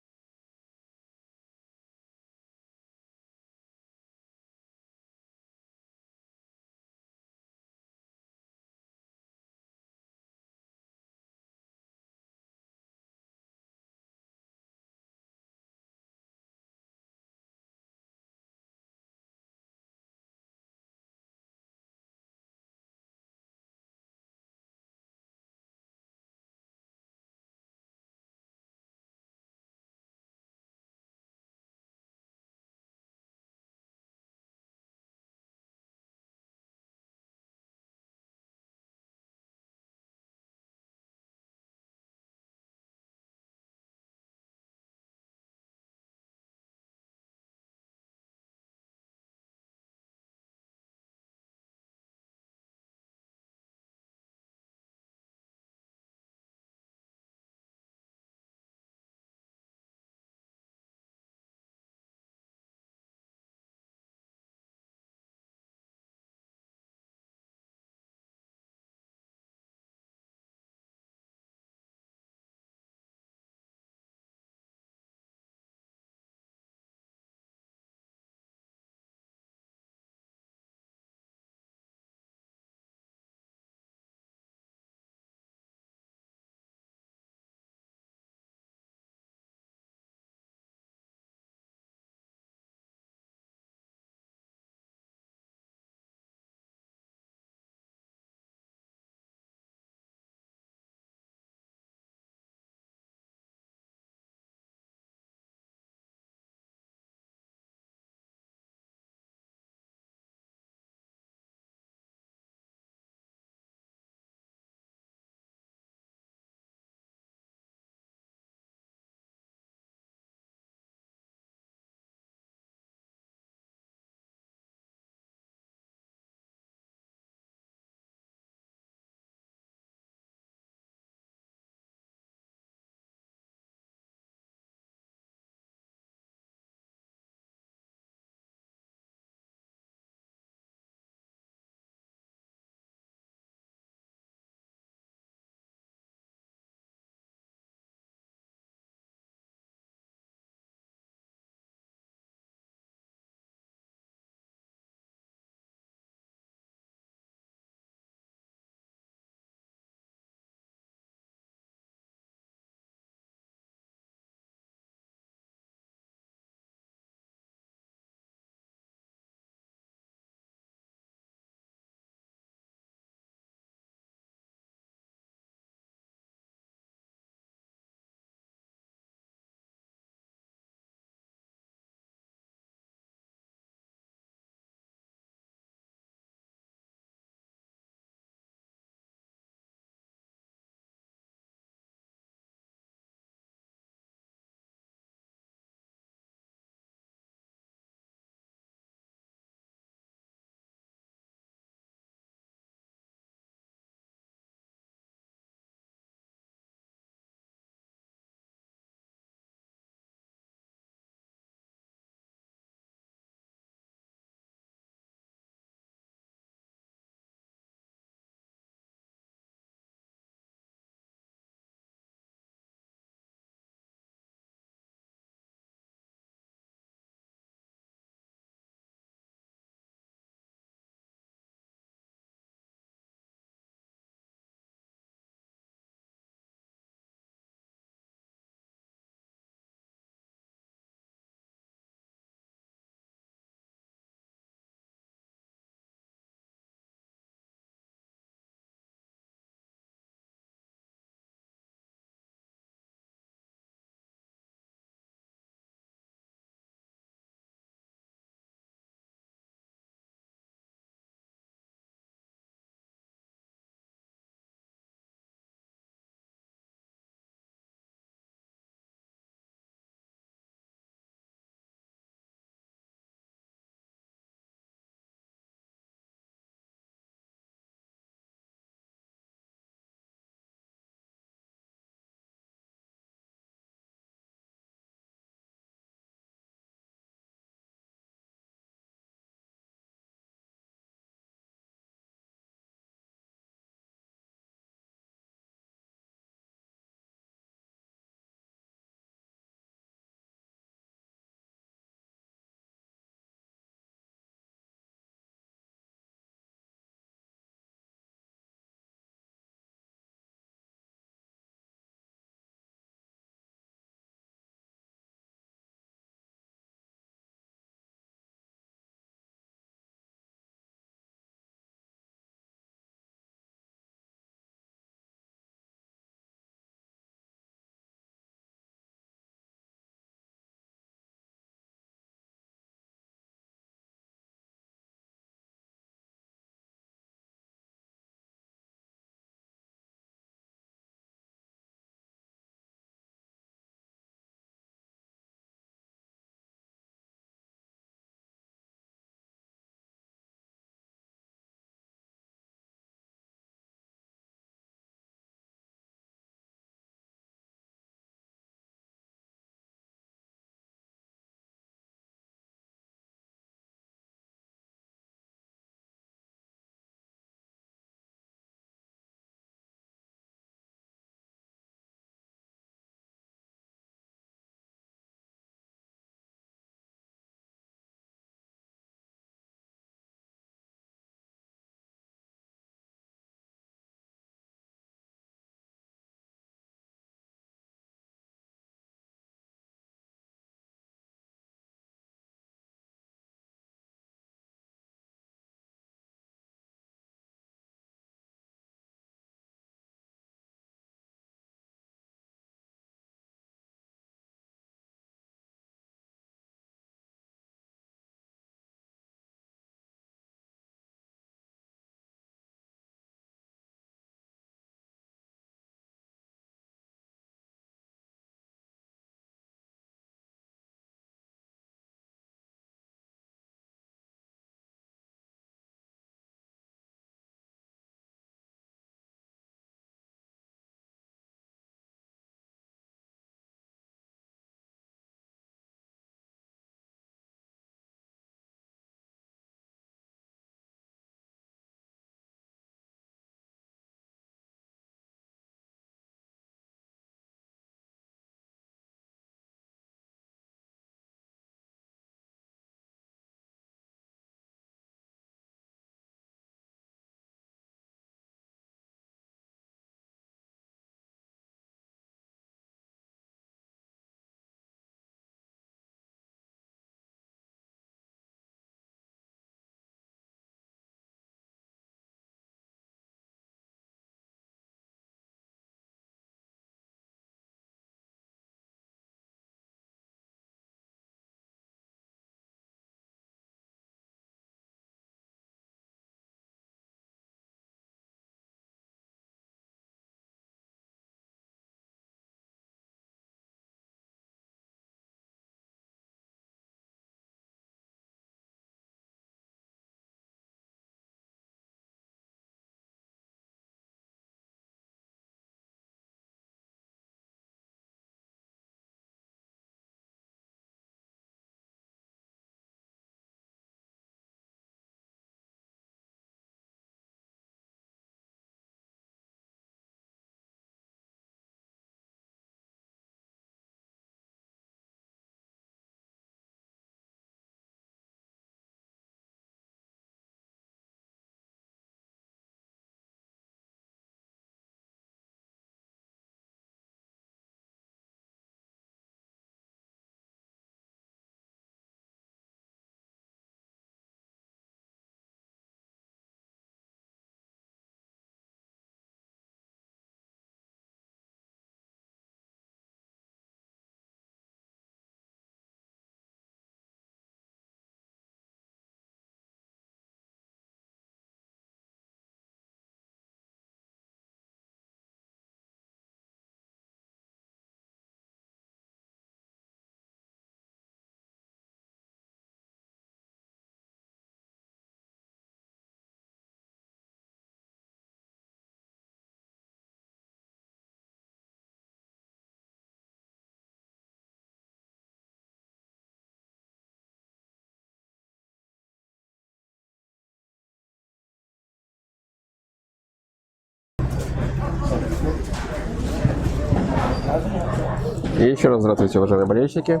И еще раз здравствуйте, уважаемые болельщики.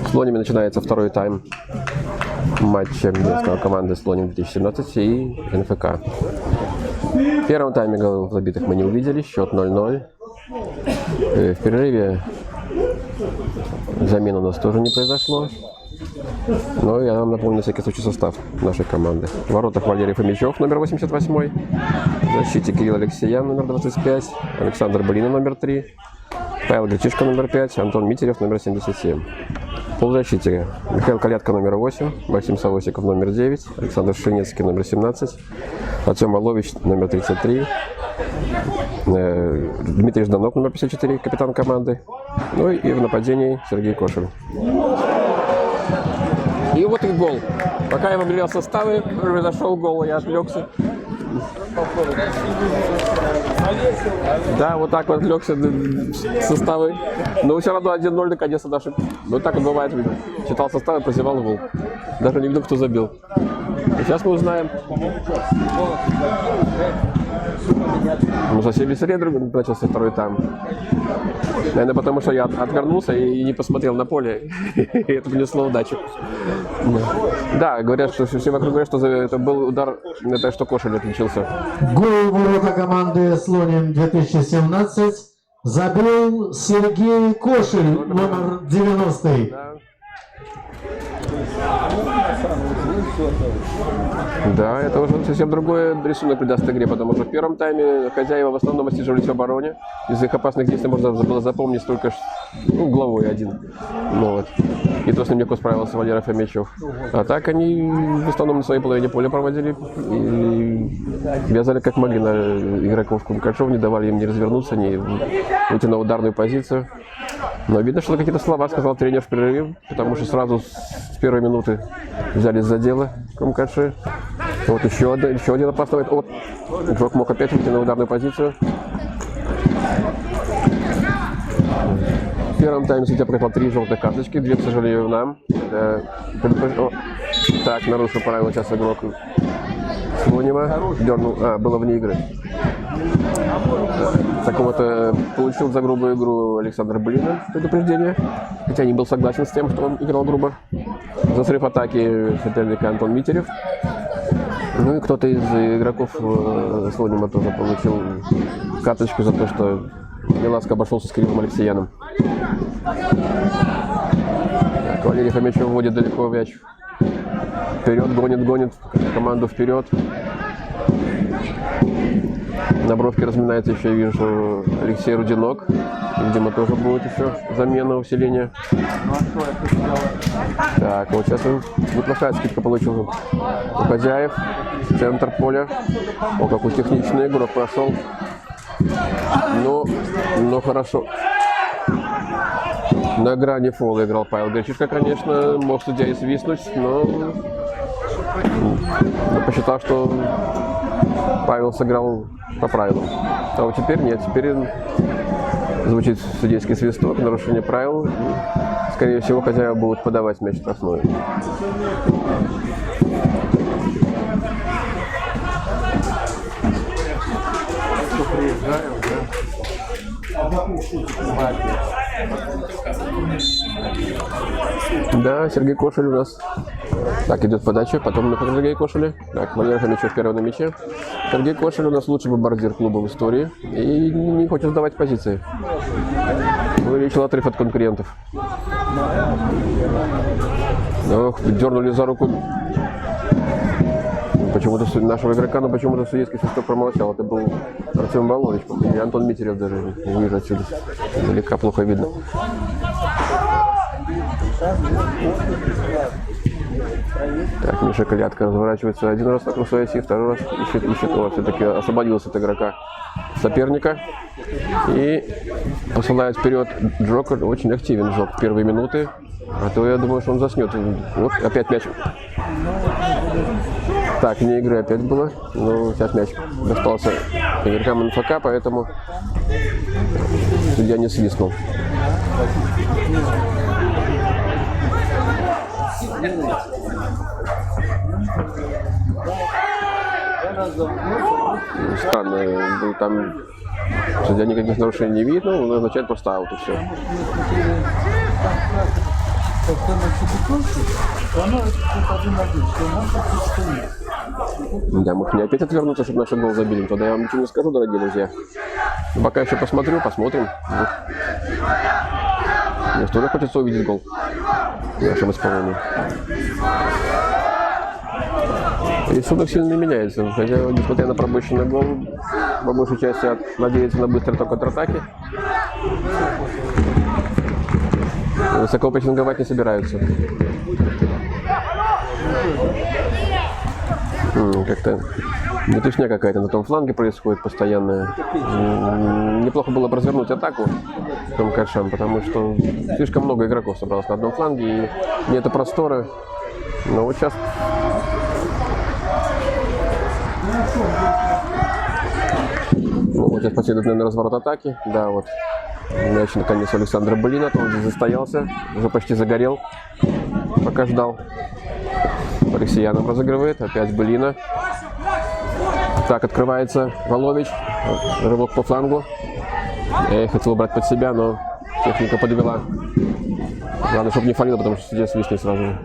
С Лонями начинается второй тайм матча местной команды с Лонем 2017 и НФК. В первом тайме голов забитых мы не увидели, счет 0-0. В перерыве замен у нас тоже не произошло. Но я вам напомню на всякий случай состав нашей команды. В воротах Валерий Фомичев, номер 88. В защите Кирилл Алексеян, номер 25. Александр Блина, номер 3. Павел Гречишко, номер 5. Антон Митерев, номер 77. В полузащите Михаил Калятко, номер 8. Максим Савосиков, номер 9. Александр Шинецкий, номер 17. Артем Волович, номер 33. Дмитрий Жданов, номер 54, капитан команды. Ну и в нападении Сергей Кошель. И вот и гол. Пока я выбирал составы, произошел гол, я отвлекся. Да, вот так вот отвлекся составы. Но все равно 1-0 наконец-то наши. Вот так вот бывает. Читал составы, прозевал гол. Даже не видел, кто забил. И сейчас мы узнаем. Ну, совсем веселее начался второй тайм. Наверное, потому что я отвернулся и не посмотрел на поле. И это принесло удачу. Да, говорят, что все вокруг говорят, что это был удар, это что Кошель отличился. Гол ворота команды Слоним 2017 забил Сергей Кошель, номер 90. Да, это уже совсем другой рисунок придаст игре, потому что в первом тайме хозяева в основном отсиживались в обороне. Из их опасных действий можно было запомнить только угловой один. Ну, вот. И то с ним легко справился Валерий Фомичев. А так они в основном на своей половине поля проводили и вязали как могли на игроков Кумкачев, не давали им ни развернуться, ни выйти на ударную позицию. Но видно, что какие-то слова сказал тренер в перерыве, потому что сразу с первой минуты взялись за дело Кумкачи. Вот еще один опасный. Вот, игрок мог опять выйти на ударную позицию. В первом тайме судья показал 3 желтые карточки, 2, к сожалению, нам. Так, нарушил правила, сейчас игрок Слонима дернул, было вне игры. Так вот, получил за грубую игру Александр Блина предупреждение, хотя не был согласен с тем, что он играл грубо. За срыв атаки соперника Антон Митерев. Ну и кто-то из игроков Слонима тоже получил карточку за то, что неласко обошелся с Кириллом Алексеяном. Так, Валерий Фомичев вводит далеко мяч. Вперед, гонит команду вперед. На бровке разминается еще, я вижу, Алексей Рудинок. Видимо, тоже будет еще замена, усиление. Так, вот сейчас он неплохая скидка получил у хозяев. Центр поля. О, какой техничный игрок прошел. Но хорошо. На грани фола играл Павел Гречишко, конечно. Мог судья и свистнуть, но посчитал, что Павел сыграл по правилам. А вот теперь нет, теперь звучит судейский свисток, нарушение правил. Скорее всего, хозяева будут подавать мяч в штрафную. Да, Сергей Кошель у нас. Так, идет подача, потом на Сергей Кошеле. Так, Валерий Фомичев первый на мяче. Сергей Кошель у нас лучший бомбардир клуба в истории и не хочет сдавать позиции. Увеличил отрыв от конкурентов. Ох, дернули за руку почему-то нашего игрока, но почему-то судейский свисток промолчал. Это был Артем Волович, и Антон Митерев даже не вижу отсюда. Далеко плохо видно. Так, Миша Калятко разворачивается один раз вокруг своей оси, второй раз ищет его. Все-таки освободился от игрока соперника. И посылает вперед Джокер. Очень активен Джок в первые минуты. А то я думаю, что он заснет. Вот опять мяч. Так, вне игры опять было. Но сейчас мяч достался игрокам НФК, поэтому судья не свистнул. Странно, был там Судья никаких нарушений не видит, но назначает просто аут и все. Да, может мне опять отвернуться, чтобы наши гол забили. Тогда я вам ничего не скажу, дорогие друзья. Но пока еще посмотрю, посмотрим. Мне тоже хочется увидеть гол в нашем исполнении. Рисунок сильно не меняется, хотя, несмотря на пропущенный гол, по большей части надеется на быстрый ток контратаки. Высоко прессинговать не собираются. Как-то мятушня какая-то на том фланге происходит постоянная. Неплохо было бы развернуть атаку МКШ, потому что слишком много игроков собралось на одном фланге и нету простора. Но вот сейчас... Ну, вот сейчас последует, наверное, разворот атаки. Да, вот. Мяч наконец у Александра Былина. Он здесь застоялся, уже почти загорел, пока ждал. Алексеянов разыгрывает, опять Былина. Так, открывается Волович. Рывок по флангу. Я хотел убрать под себя, но техника подвела. Главное, чтобы не фалило, потому что судья свистнет сразу.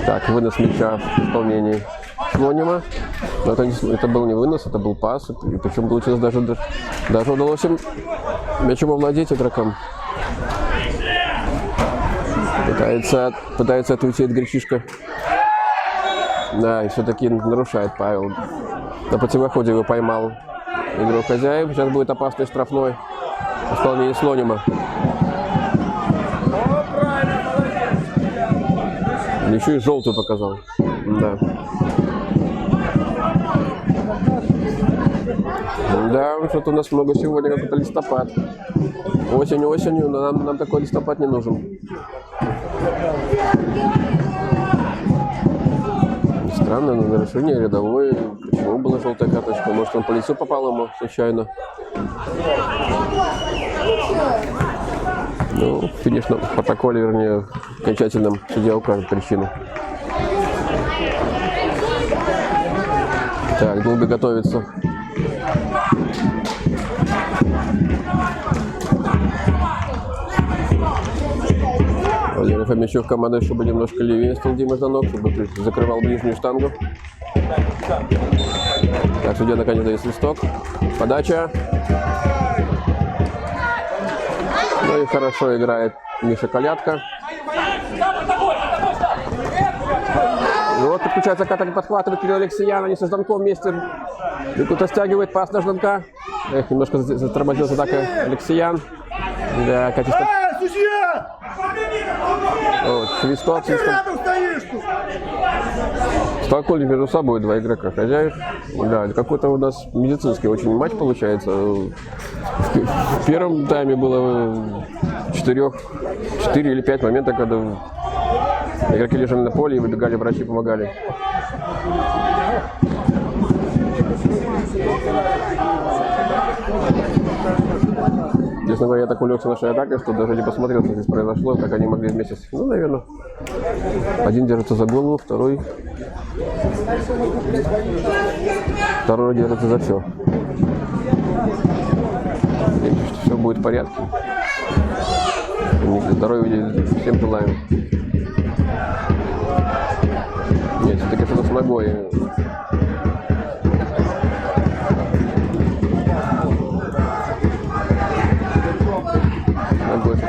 Так, вынос мяча в исполнении Слонима. Но это был не вынос, это был пас. И причем получилось даже удалось им мячом овладеть игрокам. Пытается отуйти Гречишка. Да, и все-таки нарушает Павел. На противоходе его поймал игрок хозяев. Сейчас будет опасный штрафной в исполнении Слонима. Еще и желтую показал. Да. Да, что-то у нас много сегодня, какой-то листопад. Осенью, но нам такой листопад не нужен. Странно, но нарушение рядовое. Почему была желтая карточка? Может, он по лицу попал ему случайно? Ну, в финишном протоколе, вернее, окончательном судья укажет причину. Так, долго готовится. Владимир Фомичев, команда, чтобы немножко левее стал Дима Жданов, чтобы закрывал ближнюю штангу. Так, судья наконец дает свисток. Подача. Ну и хорошо играет Миша Колядко. И вот подключается Катак, подхватывает Кирилл Алексеян, они со Жданком вместе. Кто-то стягивает пас на Жданка. Эх, немножко затормозилась атака Алексеян. Да, качество. Вот, свисток. Столкнули между собой два игрока хозяев. Да, какой-то у нас медицинский очень матч получается. В первом тайме было 4 или 5 моментов, когда игроки лежали на поле и выбегали, врачи помогали. Честно говоря, я так увлекся нашей атакой, что даже не посмотрел, что здесь произошло, как они могли вместе. Ну, наверное, один держится за голову, второй держится за все. Надеюсь, что все будет в порядке. Здоровья всем желаем. Нет, все-таки что-то с ногой.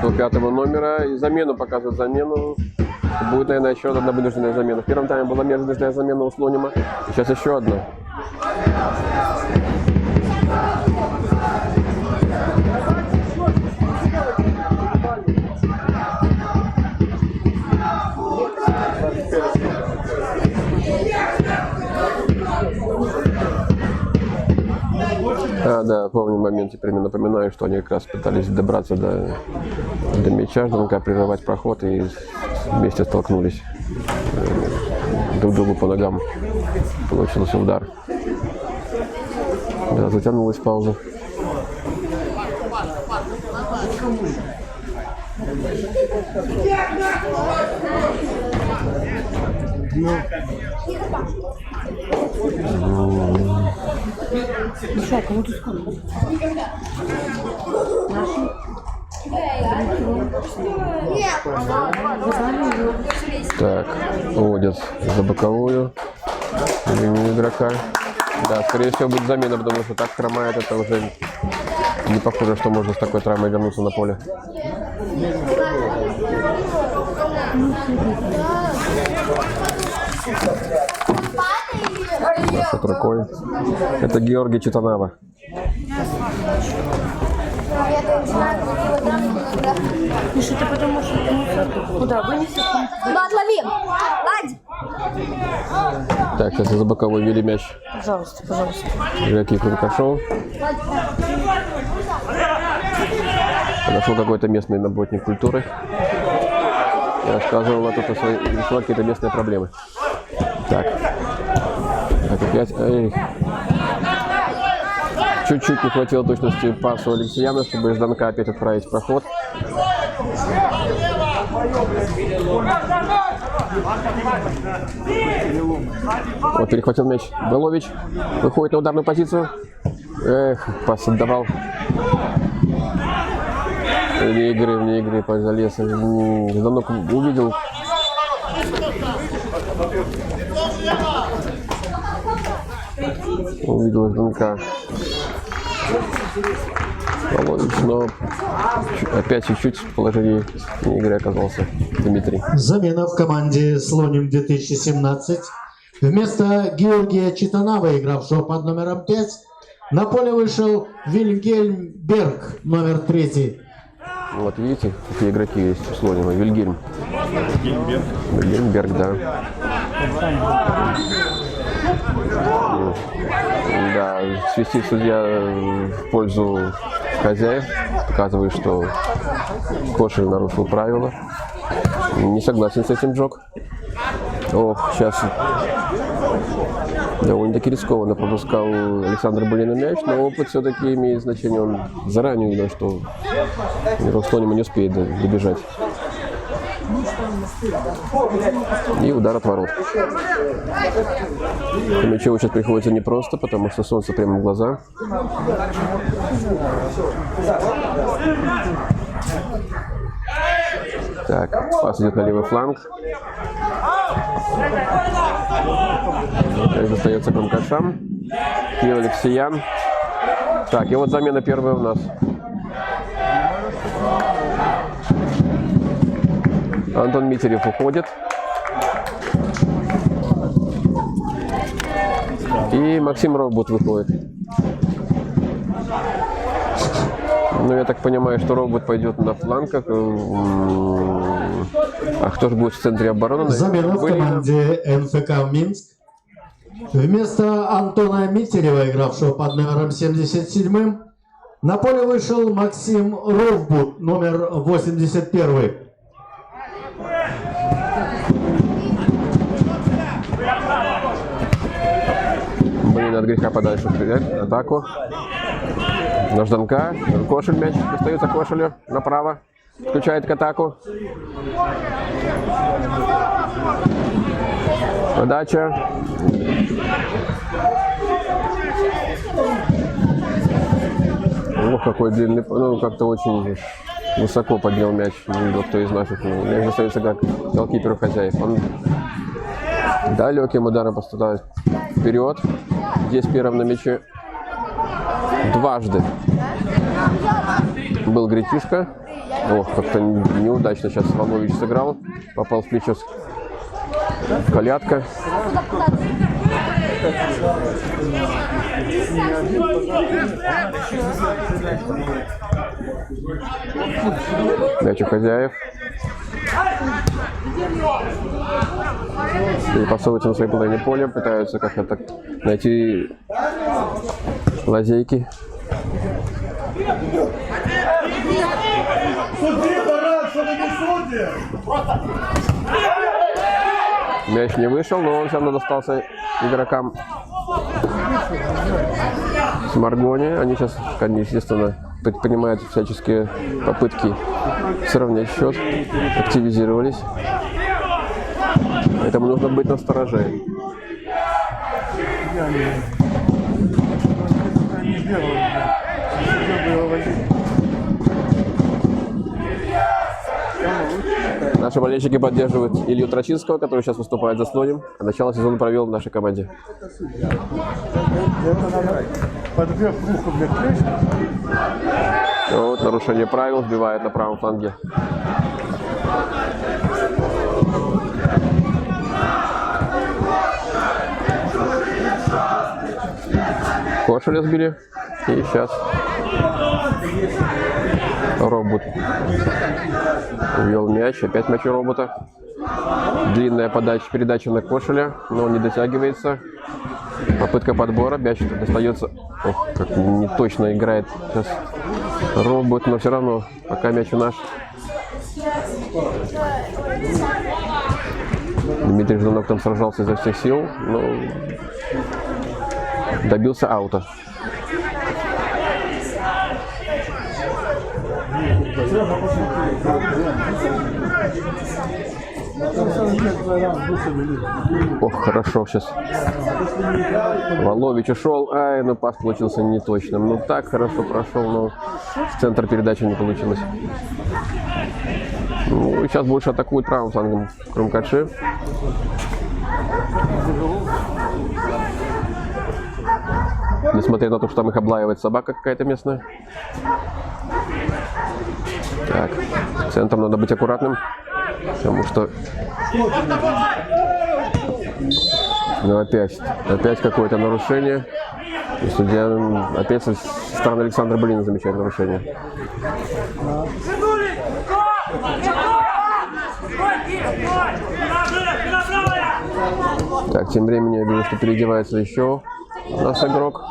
До 5-го номера и замену показывает замену. Будет, наверное, еще одна вынужденная замена. В первом тайме была вынужденная замена у Слонима. Сейчас еще одна. Да, помню момент, теперь мне напоминаю, что они как раз пытались добраться до мяча, Жданка, прервать проход и вместе столкнулись друг другу по ногам. Получился удар. Да, затянулась пауза. Так, уводят за боковую линию игрока. Да, скорее всего будет замена, потому что так хромает, это уже не похоже, что можно с такой травмой вернуться на поле. Машет рукой. Это Георгий Читанава. Миша, ты потом можешь куда вынесешь? Ну, отлови! Ладь! Так, сейчас за боковой вели мяч. Пожалуйста, пожалуйста. Жаки Кункашов. Подошел какой-то местный работник культуры. И рассказывал о том, что решил какие-то местные проблемы. Так. Так, опять. Эй. Чуть-чуть не хватило точности пасу Алексеяна, чтобы Жданка опять отправить в проход. Вот перехватил мяч Белович. Выходит на ударную позицию. Эх, пас отдавал. Вне игры, залез. Жданок увидел. Увидел Жданка. Володич, но опять чуть-чуть в положении игры оказался Дмитрий. Замена в команде «Слоним 2017». Вместо Георгия Читанава, игравшего под номером 5, на поле вышел Вильгельм Берг, номер 3. Вот видите, какие игроки есть у Слонева. Вильгельм. Вильгельм Берг, да. Да, свистит судья в пользу хозяев, показывает, что Кошель нарушил правила. Не согласен с этим Джок. Ох, сейчас довольно-таки рискованно пропускал Александр Былина мяч, но опыт все-таки имеет значение. Он заранее видел, что Слоним не успеет добежать. И удар от ворот. Мячеву сейчас приходится непросто, потому что солнце прямо в глаза. Так, пас идет на левый фланг. Так, достается Кункашам. Кирилл Алексеян. Так, и вот замена первая у нас. Антон Митерев уходит. И Максим Робот выходит. Ну, я так понимаю, что Робот пойдет на флангах. А кто же будет в центре обороны? Замена в команде НФК Минск. Вместо Антона Митерева, игравшего под номером 77, на поле вышел Максим Ровбут, номер 81. Блин, от греха подальше стрелять. Атаку. На Жданка. Кошель мяч. Достается Кошелю направо. Включает к атаку. Подача. Ох, какой длинный. Ну, как-то очень высоко поднял мяч. Не видел, кто из наших. Мяч достается как голкиперу хозяев. Он далеким ударом пострадает вперед. Здесь первым на мяче дважды был Гретишко. Ох, как-то неудачно сейчас Волович сыграл. Попал в плечо Колядка. Мяч у хозяев. Перепасовываются на своей половине поля, пытаются как-то так найти лазейки. Мяч не вышел, но он все равно достался игрокам с Маргони. Они сейчас, естественно, предпринимают всяческие попытки сравнять счет, активизировались. Поэтому нужно быть настороже. Не бегал, сидел бы его возить. Наши болельщики поддерживают Илью Трачинского, который сейчас выступает за Слоним. А начало сезона провел в нашей команде. Это надо подбег к уху для клещ. Вот нарушение правил, сбивает на правом фланге. Кошеля сбили. И сейчас робот ввел мяч. Опять мяч у робота. Длинная передача на Кошеля, но он не дотягивается. Попытка подбора. Мяч достается. Ох, как не точно играет сейчас робот, но все равно пока мяч у наш. Дмитрий Жданок там сражался изо всех сил, но добился аута. Ох, хорошо сейчас. Волович ушел. Ай, ну пас получился неточным. Ну так хорошо прошел, но в центр передачи не получилось. Ну и сейчас больше атакуют правым флангом Крумкачи. Несмотря на то, что там их облаивает собака какая-то местная. Так, центром надо быть аккуратным, потому что ну, опять какое-то нарушение. И судья опять со стороны Александра Блина замечает нарушение. Так, тем временем я вижу, что переодевается еще наш игрок.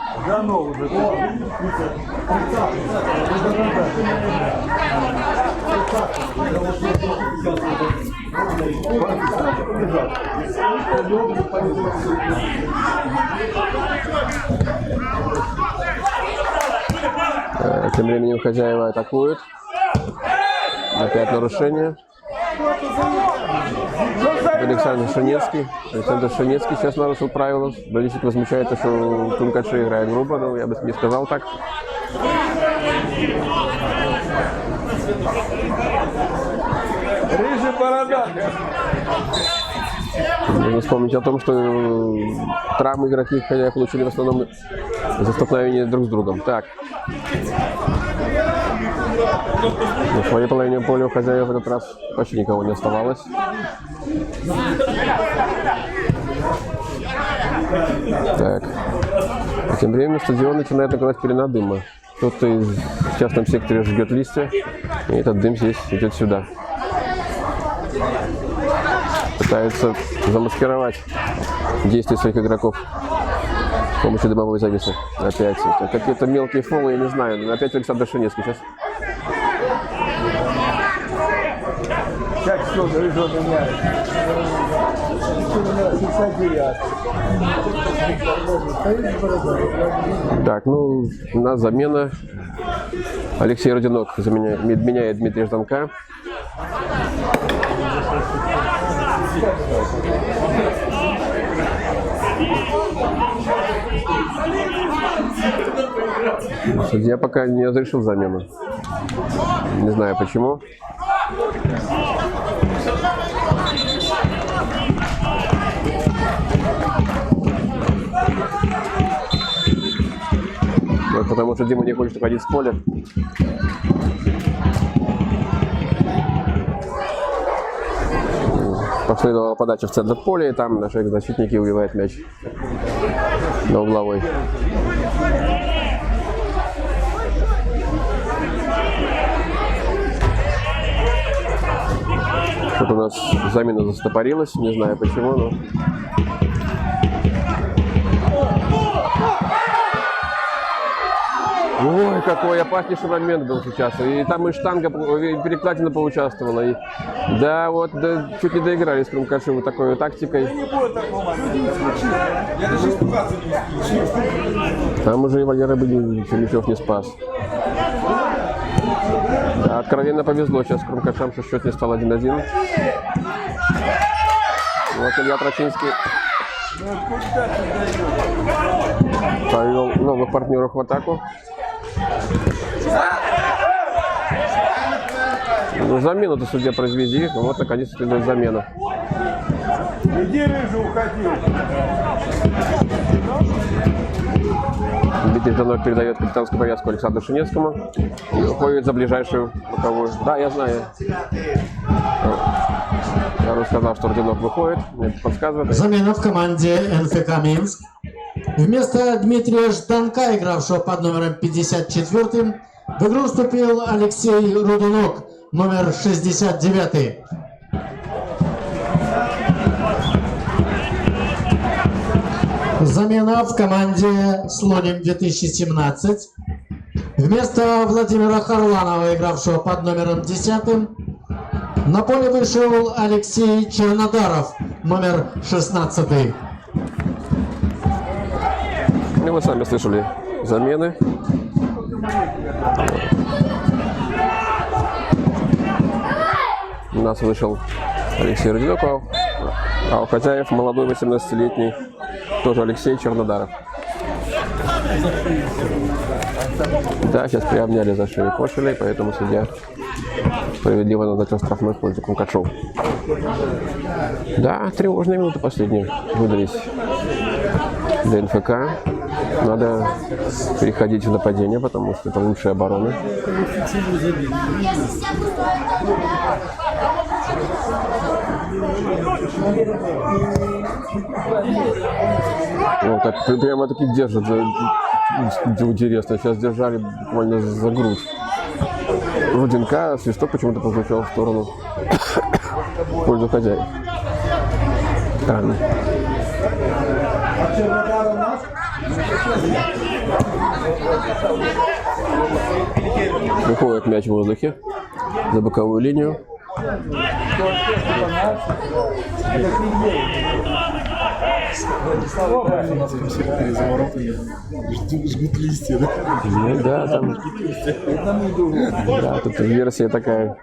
Тем временем хозяева атакуют. Опять нарушение. Александр Шанецкий. Александр Шанецкий сейчас нарушил правила. Болельщик возмущается, что Крумкачи играет грубо, но я бы не сказал так. Рыжий борода. Нужно вспомнить о том, что травмы игроки хозяев получили в основном за столкновение друг с другом. Так. На своей половине поля у хозяев в этот раз почти никого не оставалось. Так. А тем временем стадион начинает накрывать пелена дыма. Кто-то в частном секторе жгет листья, и этот дым здесь идет сюда. Пытаются замаскировать действия своих игроков с помощью дымовой завесы. Опять какие-то мелкие фолы, я не знаю. Опять Александр Шанецкий сейчас. Как все, рыжего меняет. Так, ну, у нас замена. Алексей Родионок меняет Дмитрия Жданка. Судья пока не разрешил замену. Не знаю почему. Вот, потому что Дима не хочет уходить с поля. Последовала подача в центр поля, и там наши защитники убивают мяч на угловой. Тут у нас замена застопорилась, не знаю почему, но... Ой, какой опаснейший момент был сейчас. И там и штанга, и перекладина поучаствовала. И, да, вот, да, чуть не доиграли с Крумкачи вот такой вот тактикой. Там уже и Валера Черничев не спас. Да, откровенно повезло сейчас Крумкачам, что счет не стал 1-1. Вот Илья Трачинский Повел новых партнеров в атаку. Ну, замену-то судья произведи. Вот наконец-то следует замена. Иди, рыжий, уходи. Дмитрий Жданов передает капитанскую повязку Александру Шинецкому и уходит за ближайшую боковую. Да, я знаю. Я уже сказал, что Родионов выходит. Мне это подсказывает. Замена в команде НФК Минск. Вместо Дмитрия Жданка, игравшего под номером 54, в игру вступил Алексей Рудунок, номер 69. Замена в команде Слоним 2017. Вместо Владимира Харланова, игравшего под номером 10, на поле вышел Алексей Чернодаров, номер 16. Ну, вы сами слышали замены. У нас вышел Алексей Рудиноков, а у хозяев молодой 18-летний тоже Алексей Чернодаров. Да, сейчас приобняли за шею Кошелей, поэтому судья справедливо назначил штрафной в пользу Кумкачева. Да, тревожные минуты последние выдались для НФК. Надо переходить в нападение, потому что это лучшая оборона. Вот так прямо таки держат. Интересно, сейчас держали буквально за грудь Руденка, свисток почему-то прозвучал в сторону в пользу хозяев. Странно. Выходит мяч в воздухе за боковую линию. Жгут листья, да? Ну да, там. Да, тут версия такая.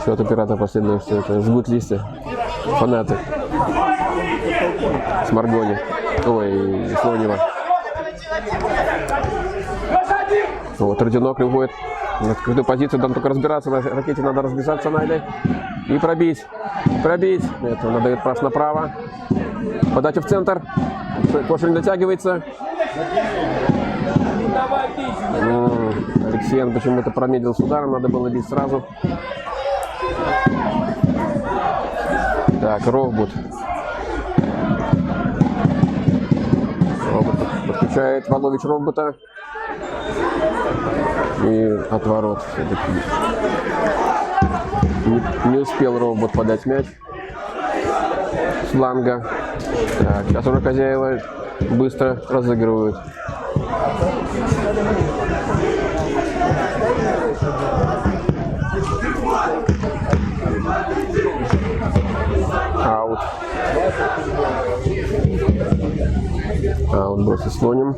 Еще от оператора последняя, что это жгут листья. Фанаты. Сморгони. Ой, Слонева. Вот, Родионок выводит на открытую позицию, там только разбираться, на ракете надо разбежаться Найдой и пробить. Пробить. Это он отдает пас направо. Подача в центр. Кошель дотягивается. Алексеян почему-то промедлил с ударом, надо было бить сразу. Так, Ровбут. Ровбут подключает Волович Ровбута. И отворот все-таки. Не успел Ровбут подать мяч с фланга. Так, сейчас уже хозяева быстро разыгрывают. Аут. Аут бросит Слоним.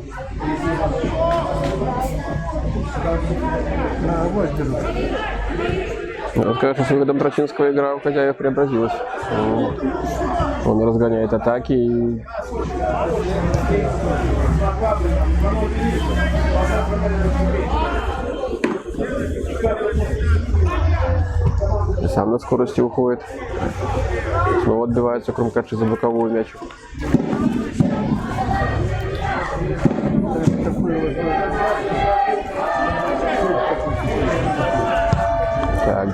Вот, конечно, с выходом Трачинского игра у хозяев преобразилась. Он разгоняет атаки и... и сам на скорости уходит. Снова отбивается Крумкачи за боковую мяч. Так,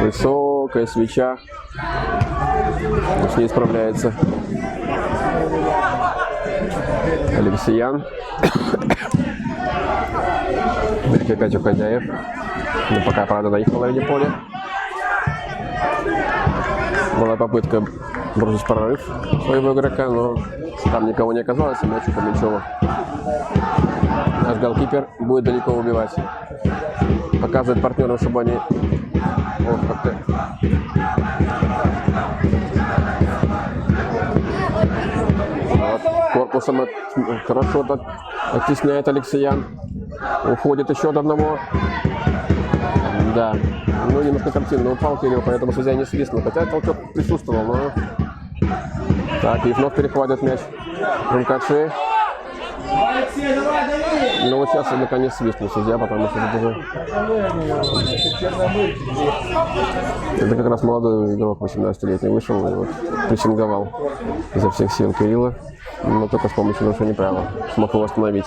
высокая свеча. С ней справляется Алексеян. Мяч опять у хозяев. Но пока, правда, на их половине поля. Была попытка бросить прорыв своего игрока, но там никого не оказалось, и мяч у Фомичева. Наш голкипер будет далеко убивать. Показывает партнерам, чтобы они... Ох, как-то... Вот. Корпусом хорошо оттесняет Алексеян. Уходит еще от одного. Да. Ну, немножко картинно упал Кирилл, поэтому судья не свистнул. Хотя толчок присутствовал, но... Так, и вновь перехватывает мяч Крумкачи. Ну вот сейчас наконец свистнул судья, потому что это уже... Это как раз молодой игрок, 18-летний, вышел и вот прессинговал изо всех сил Кирилла, но только с помощью нарушения правил смог его остановить.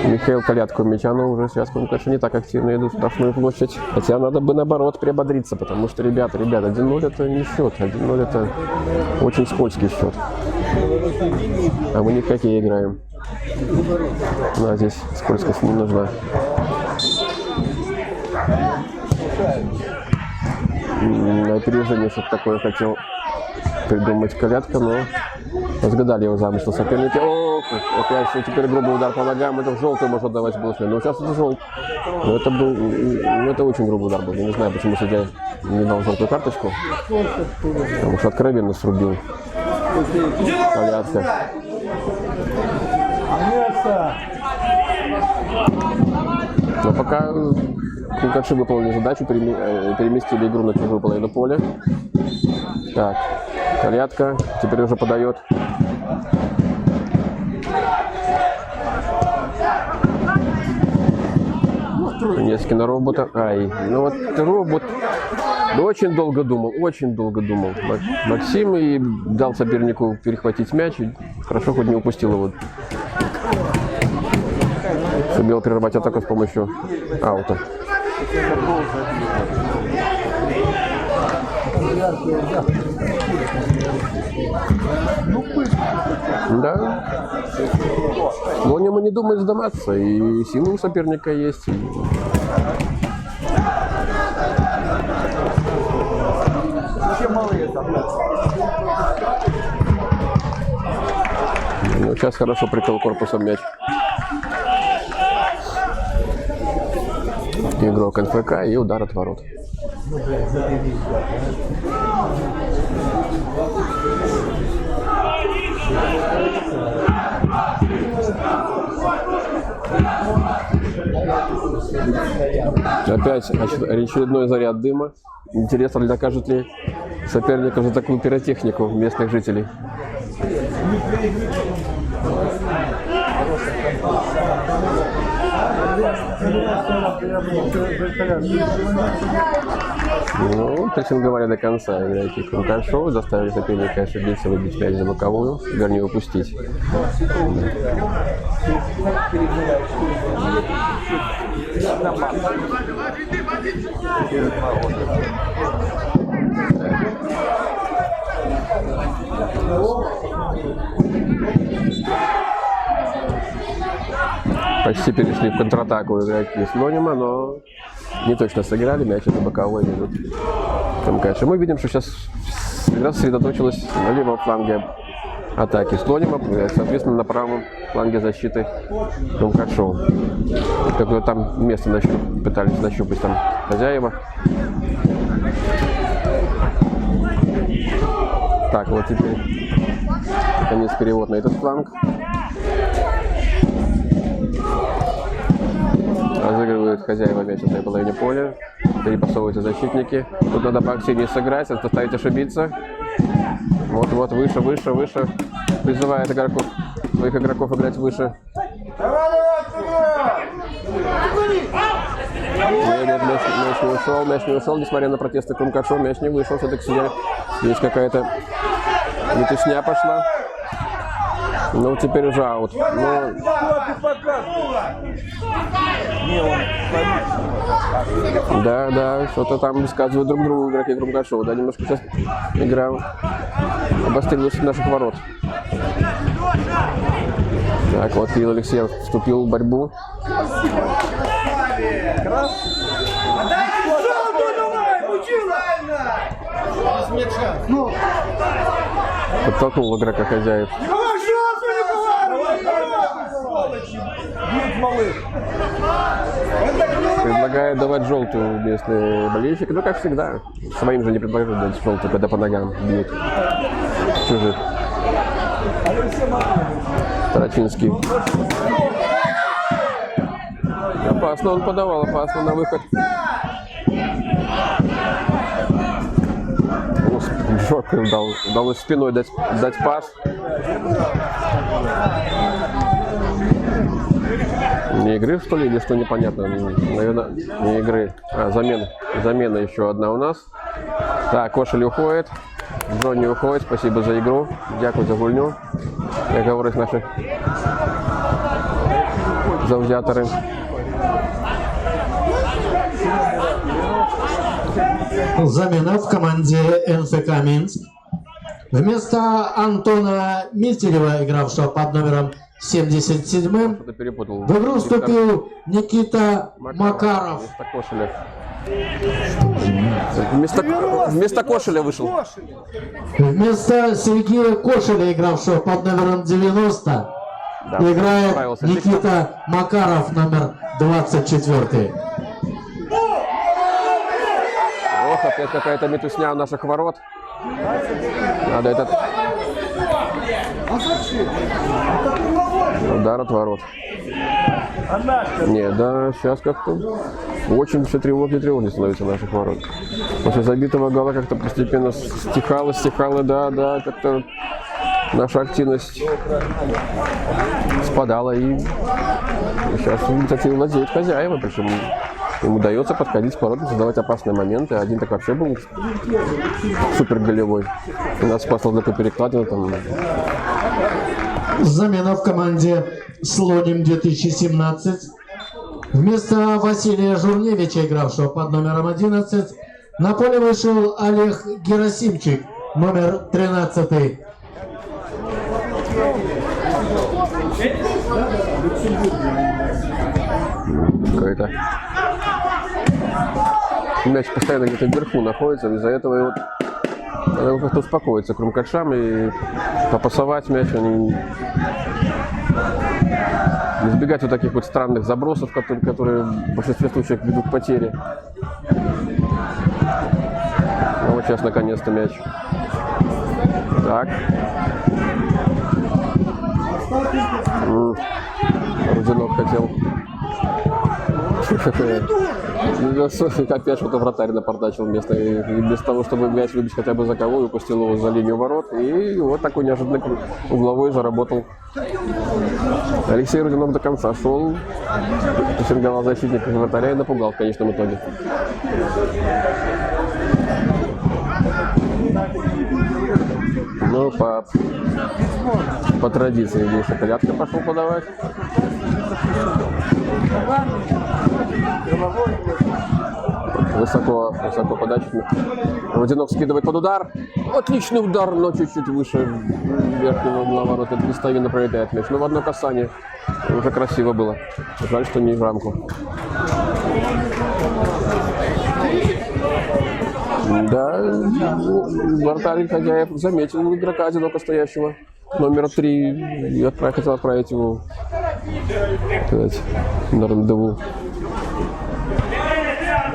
Михаил Калятко мяча, но уже сейчас Крумкачи не так активно идут в штрафную площадь. Хотя надо бы наоборот приободриться, потому что, ребята, 1-0 это не счет, 1-0 это очень скользкий счет. А мы не в хоккей играем. Ну, здесь скользкость не нужна. На опережение что-то такое хотел придумать Калятко, но разгадали его замысел соперники. О, опять теперь грубый удар по ногам. Это в желтый может давать был. Но сейчас это желтый. Но это был, ну, это очень грубый удар был. Я не знаю, почему судья не дал желтую карточку. Потому что откровенно срубил Калятко. Но пока Крумкачи выполнили задачу, переместили игру на чужую половину поля. Так, Калятко теперь уже подает. Несколько на робота. Ай, ну вот робот очень долго думал. Максим и дал сопернику перехватить мяч. И хорошо хоть не упустил его. Сумел прервать атаку с помощью аута. Да. Но он ему не думает сдаваться, и силы у соперника есть. Ну, сейчас хорошо прикрыл корпусом мяч игрок НФК и удар от ворот. Опять очередной заряд дыма. Интересно, докажет ли соперник уже такую пиротехнику местных жителей. Ну, прессинговали до конца игроки Крумкачева, заставили соперника ошибиться, выбить мяч за боковую, вернее упустить. Почти перешли в контратаку игроки Слонима, но не точно сыграли, мяч это боковой минут. Крумкачев. Мы видим, что сейчас игра сосредоточилась на левом фланге атаки Слонима, соответственно, на правом фланге защиты Крумкачева. Какое там место пытались нащупать там хозяева. Так, вот теперь наконец перевод на этот фланг. Разыгрывают хозяева мяч на своей половине поля. Перепасовываются защитники. Тут надо по активнее сыграть, заставить ошибиться. Вот, выше. Призывает своих игроков играть выше. Нет, мяч не ушел, несмотря на протесты Крумкачева, мяч не вышел. Все-таки здесь какая-то метушня пошла. Ну, теперь уже аут. Да, что-то там высказывают друг другу игроки Крумкачева. Да, немножко сейчас игра обострилась наших ворот. Так, вот Кирилл Алексеев вступил в борьбу. Подтолкнул игрока хозяев. Предлагает давать желтую местные болельщики, но как всегда, своим же не предлагают дать желтую, когда по ногам бьют чужих. Тарачинский. Опасно он подавал, опасно на выход. Жорко удалось спиной дать пас. Не игры, что ли, или что непонятно? Наверное, не игры. А, замена еще одна у нас. Так, Кошель уходит. Джонни уходит. Спасибо за игру. Дякую за гульню. Як говорять наші завзятори. Замена в команде НФК Минск. Вместо Антона Митерева, игравшего под номером 77-м, Кто-то перепутал. в игру вступил Никита Макаров. Вместо Кошеля вышел. Вместо Сергея Кошеля, игравшего под номером 90, Да, играет справился. Никита Макаров, номер 24. Ох, опять какая-то метусня у наших ворот. Надо этот... Удар от ворот. Не, да, сейчас как-то очень все тревожнее становится наших ворот. После забитого гола как-то постепенно стихало, да, как-то наша активность спадала, и сейчас инициативой владеют хозяева, причем им удается подходить к воротам, создавать опасные моменты. Один так вообще был супер голевой. У нас спасал такой перекладину там. Замена в команде Слоним 2017. Вместо Василия Журневича, игравшего под номером 11, на поле вышел Олег Герасимчик, номер 13. Какой-то мяч постоянно где-то вверху находится, из-за этого его надо как-то успокоиться к румкачам и попасовать мяч, они избегать вот таких вот странных забросов, которые в большинстве случаев ведут к потере. Ну вот сейчас наконец-то мяч. Так. Рудинок хотел. Опять что-то вратарь напортачил вместо того, чтобы мяч выбить хотя бы за кого, и упустил его за линию ворот. И вот такой неожиданный угловой заработал. Алексей Рудинок до конца шел, прессинговал защитника вратаря и напугал в конечном итоге. Ну, по традиции здесь Калятка пошел подавать. Высоко подача. Рудинок скидывает под удар. Отличный удар, но чуть-чуть выше верхнего угла ворот. Это Листовина пролетает мяч. Но в одно касание уже красиво было. Жаль, что не в рамку. Да, вратарь хозяев заметил игрока одиноко стоящего, номера 3, и хотел отправить его на рандеву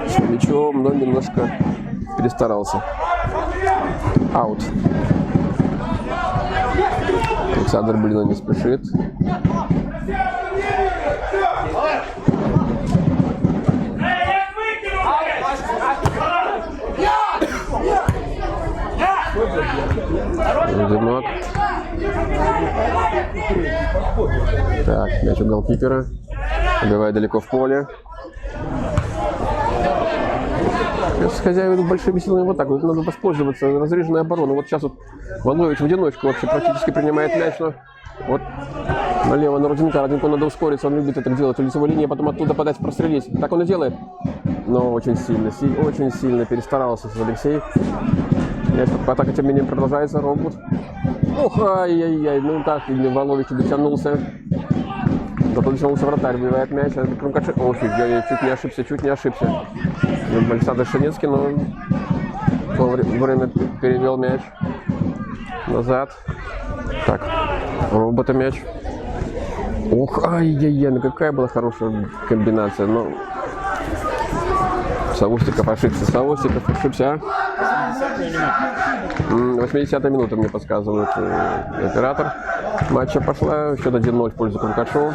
с мячом, но немножко перестарался. Аут. Александр Блина не спешит. Рудинок. Так, мяч у голкипера. Убивает далеко в поле. Сейчас хозяева идут большими силами вот так. Вот надо воспользоваться разреженной обороной. Вот сейчас вот Волович в одиночку вообще практически принимает мяч, но вот налево на Рудинка. Рудинку надо ускориться, он любит это делать. У лицевой линии, а потом оттуда подать, прострелить. Так он и делает. Но очень сильно перестарался Алексей. Атака тем не менее продолжается. Робот. Ох, ай-яй-яй, ну как, Волович дотянулся. Дотянулся вратарь, выбивает мяч. Ох, я чуть не ошибся. Александр Шинецкий, но вовремя перевел мяч назад. Так, робота мяч. Ох, ай-яй-яй, ну какая была хорошая комбинация. Но Савустиков ошибся. 80-я минута мне подсказывает оператор. Матча пошла. Счет 1-0 в пользу Крумкачева.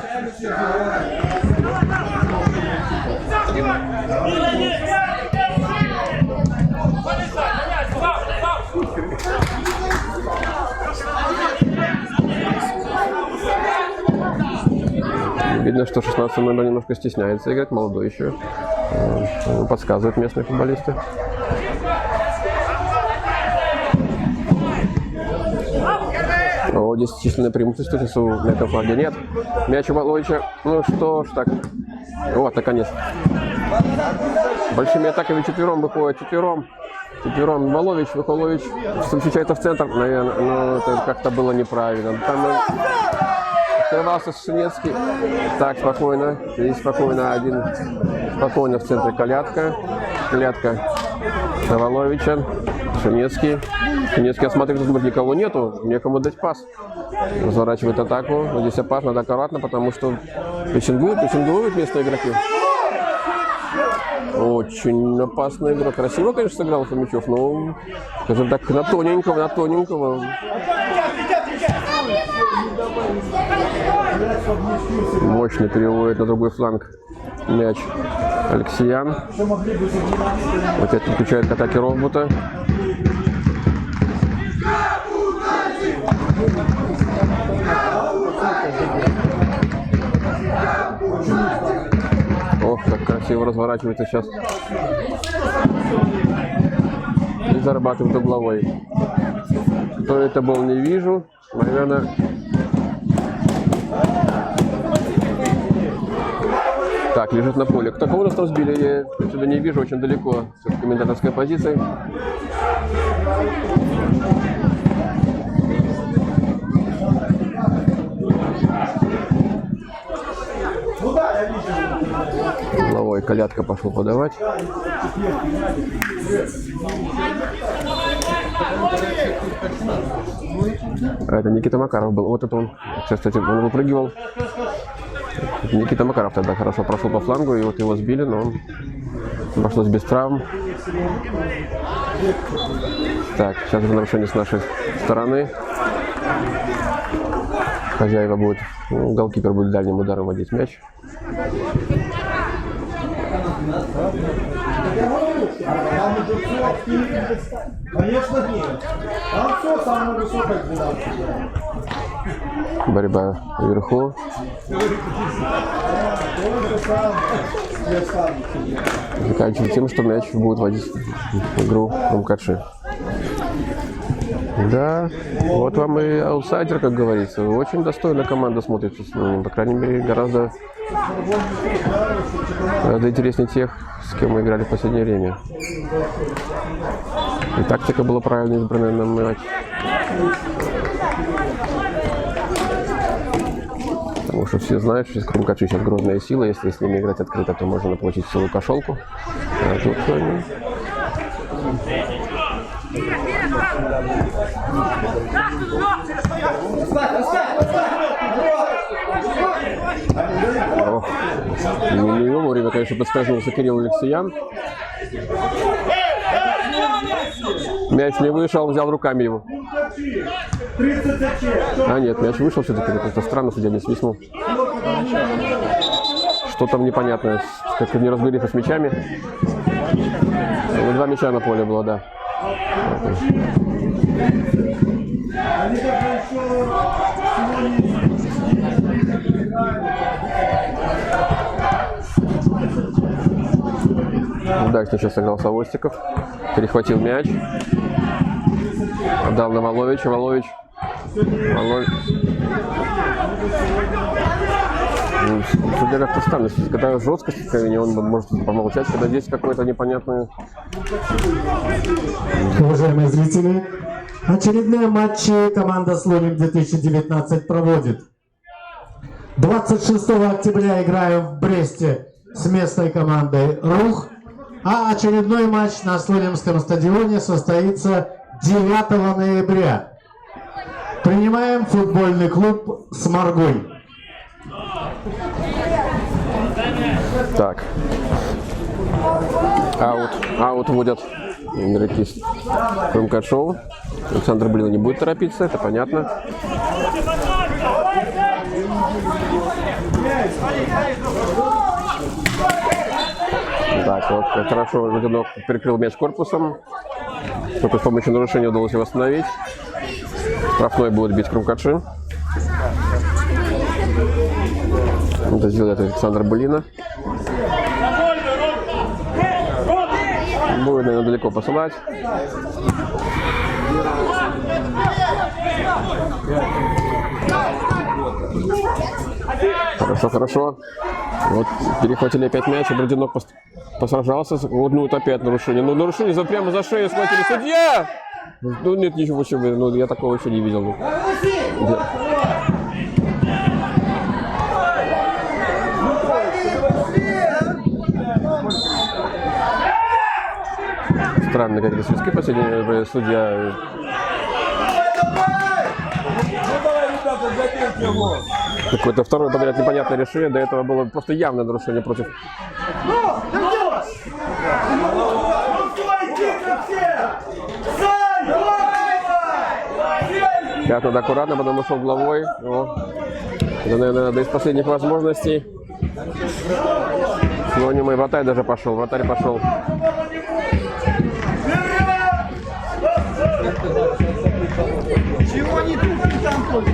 Видно, что 16 номер немножко стесняется играть, молодой еще. Подсказывают местные футболисты. О, здесь численное преимущество, сейчас на этом флаге нет. Мяч у Валовича. Ну что ж так. Вот, наконец. Большими атаками четвером выходит. Четвером. Валович, Выхолович встречается в центр. Наверное, но это как-то было неправильно. Там открывался Шинецкий. Так, спокойно. Здесь спокойно. Один. Спокойно в центре Колядка. Колядка Валовича. Шинецкий. Шинецкий осматривает, тут никого нету. Некому дать пас. Разворачивает атаку. Но здесь опасно, надо аккуратно, потому что прессингуют местные игроки. Очень опасная игра. Красиво, конечно, сыграл Фомичев, но, скажем так, на тоненького. Мощно переводит на другой фланг мяч Алексеян. Опять подключает к атаке Ровбута. Ох, как красиво разворачивается сейчас. И зарабатывает угловой. Кто это был, не вижу. Наверное... Так, лежит на поле. Кого нас там сбили? Я отсюда не вижу, очень далеко. С комментаторской позиции. Головой Колядка пошел подавать. А это Никита Макаров был. Вот это он. Сейчас, кстати, он выпрыгивал. Никита Макаров тогда хорошо прошел по флангу, и вот его сбили, но обошлось без травм. Так, сейчас уже нарушение с нашей стороны. Хозяева будет, голкипер будет дальним ударом водить мяч. Конечно нет. Там все самое высокое 12. Борьба вверху. Заканчивается тем, что мяч будет водить игру Крумкачи. Да, вот вам и аутсайдер, как говорится. Очень достойно команда смотрится с ним. По крайней мере, гораздо интереснее тех, с кем мы играли в последнее время. И тактика была правильно избрана на матч. Потому что все знают, что Крумкачи сейчас грозная сила. Если с ними играть открыто, то можно получить целую кошелку. А тут они... Ох, не вовремя, конечно, подскользнулся Кирилл Алексеян. Мяч не вышел, взял руками его. А нет, мяч вышел все-таки, это странно, судья не свистнул. Что там непонятное, как не разберись с мячами. Два мяча на поле было, да. Удачно сейчас сыграл Савостиков. Перехватил мяч. Отдал на Валовича. Валович. Судья как-то странно. Когда жесткость в ковине, он может помолчать, когда здесь какое-то непонятное... Уважаемые зрители, очередные матчи команда «Слоним» 2019 проводит. 26 октября играем в Бресте с местной командой «Рух», а очередной матч на Слонимском стадионе состоится 9 ноября. Принимаем футбольный клуб «Сморгой». Так. Аут вводят игроки Крумкачева. Александр Блин не будет торопиться, это понятно. Так, вот как хорошо Жигунов прикрыл мяч корпусом. Только с помощью нарушения удалось его остановить. Штрафной будет бить Крумкачи. Это сделает Александр Былина. Будет, наверное, далеко посылать. Хорошо, хорошо. Вот перехватили опять мяч, и Бородинок посражался. Вот, ну, вот опять нарушение. Ну, нарушение прямо за шею схватили судья! Ну, нет ничего себе. Ну, я такого еще не видел. Ну. Странно, какие свистки последние судья. Какое-то второе подряд непонятное решение. До этого было просто явное нарушение против. Сейчас надо аккуратно, потом ушел головой. О. Это, наверное, одна из последних возможностей. Слоним, и вратарь даже пошел. Вратарь пошел. Чего не тут, там только.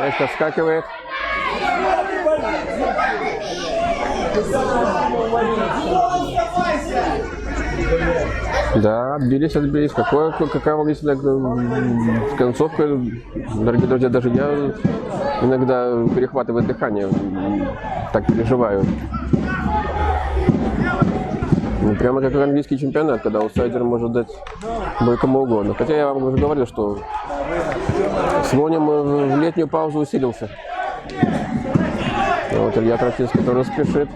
Мяч подскакивает. Да, отбились. Какая волнительная концовка. Дорогие друзья, даже я иногда перехватываю дыхание. Так переживаю. Ну, прямо как английский чемпионат, когда аутсайдер может дать бой кому угодно. Хотя я вам уже говорил, что Слоним в летнюю паузу усилился. Вот Илья Трофинский тоже спешит.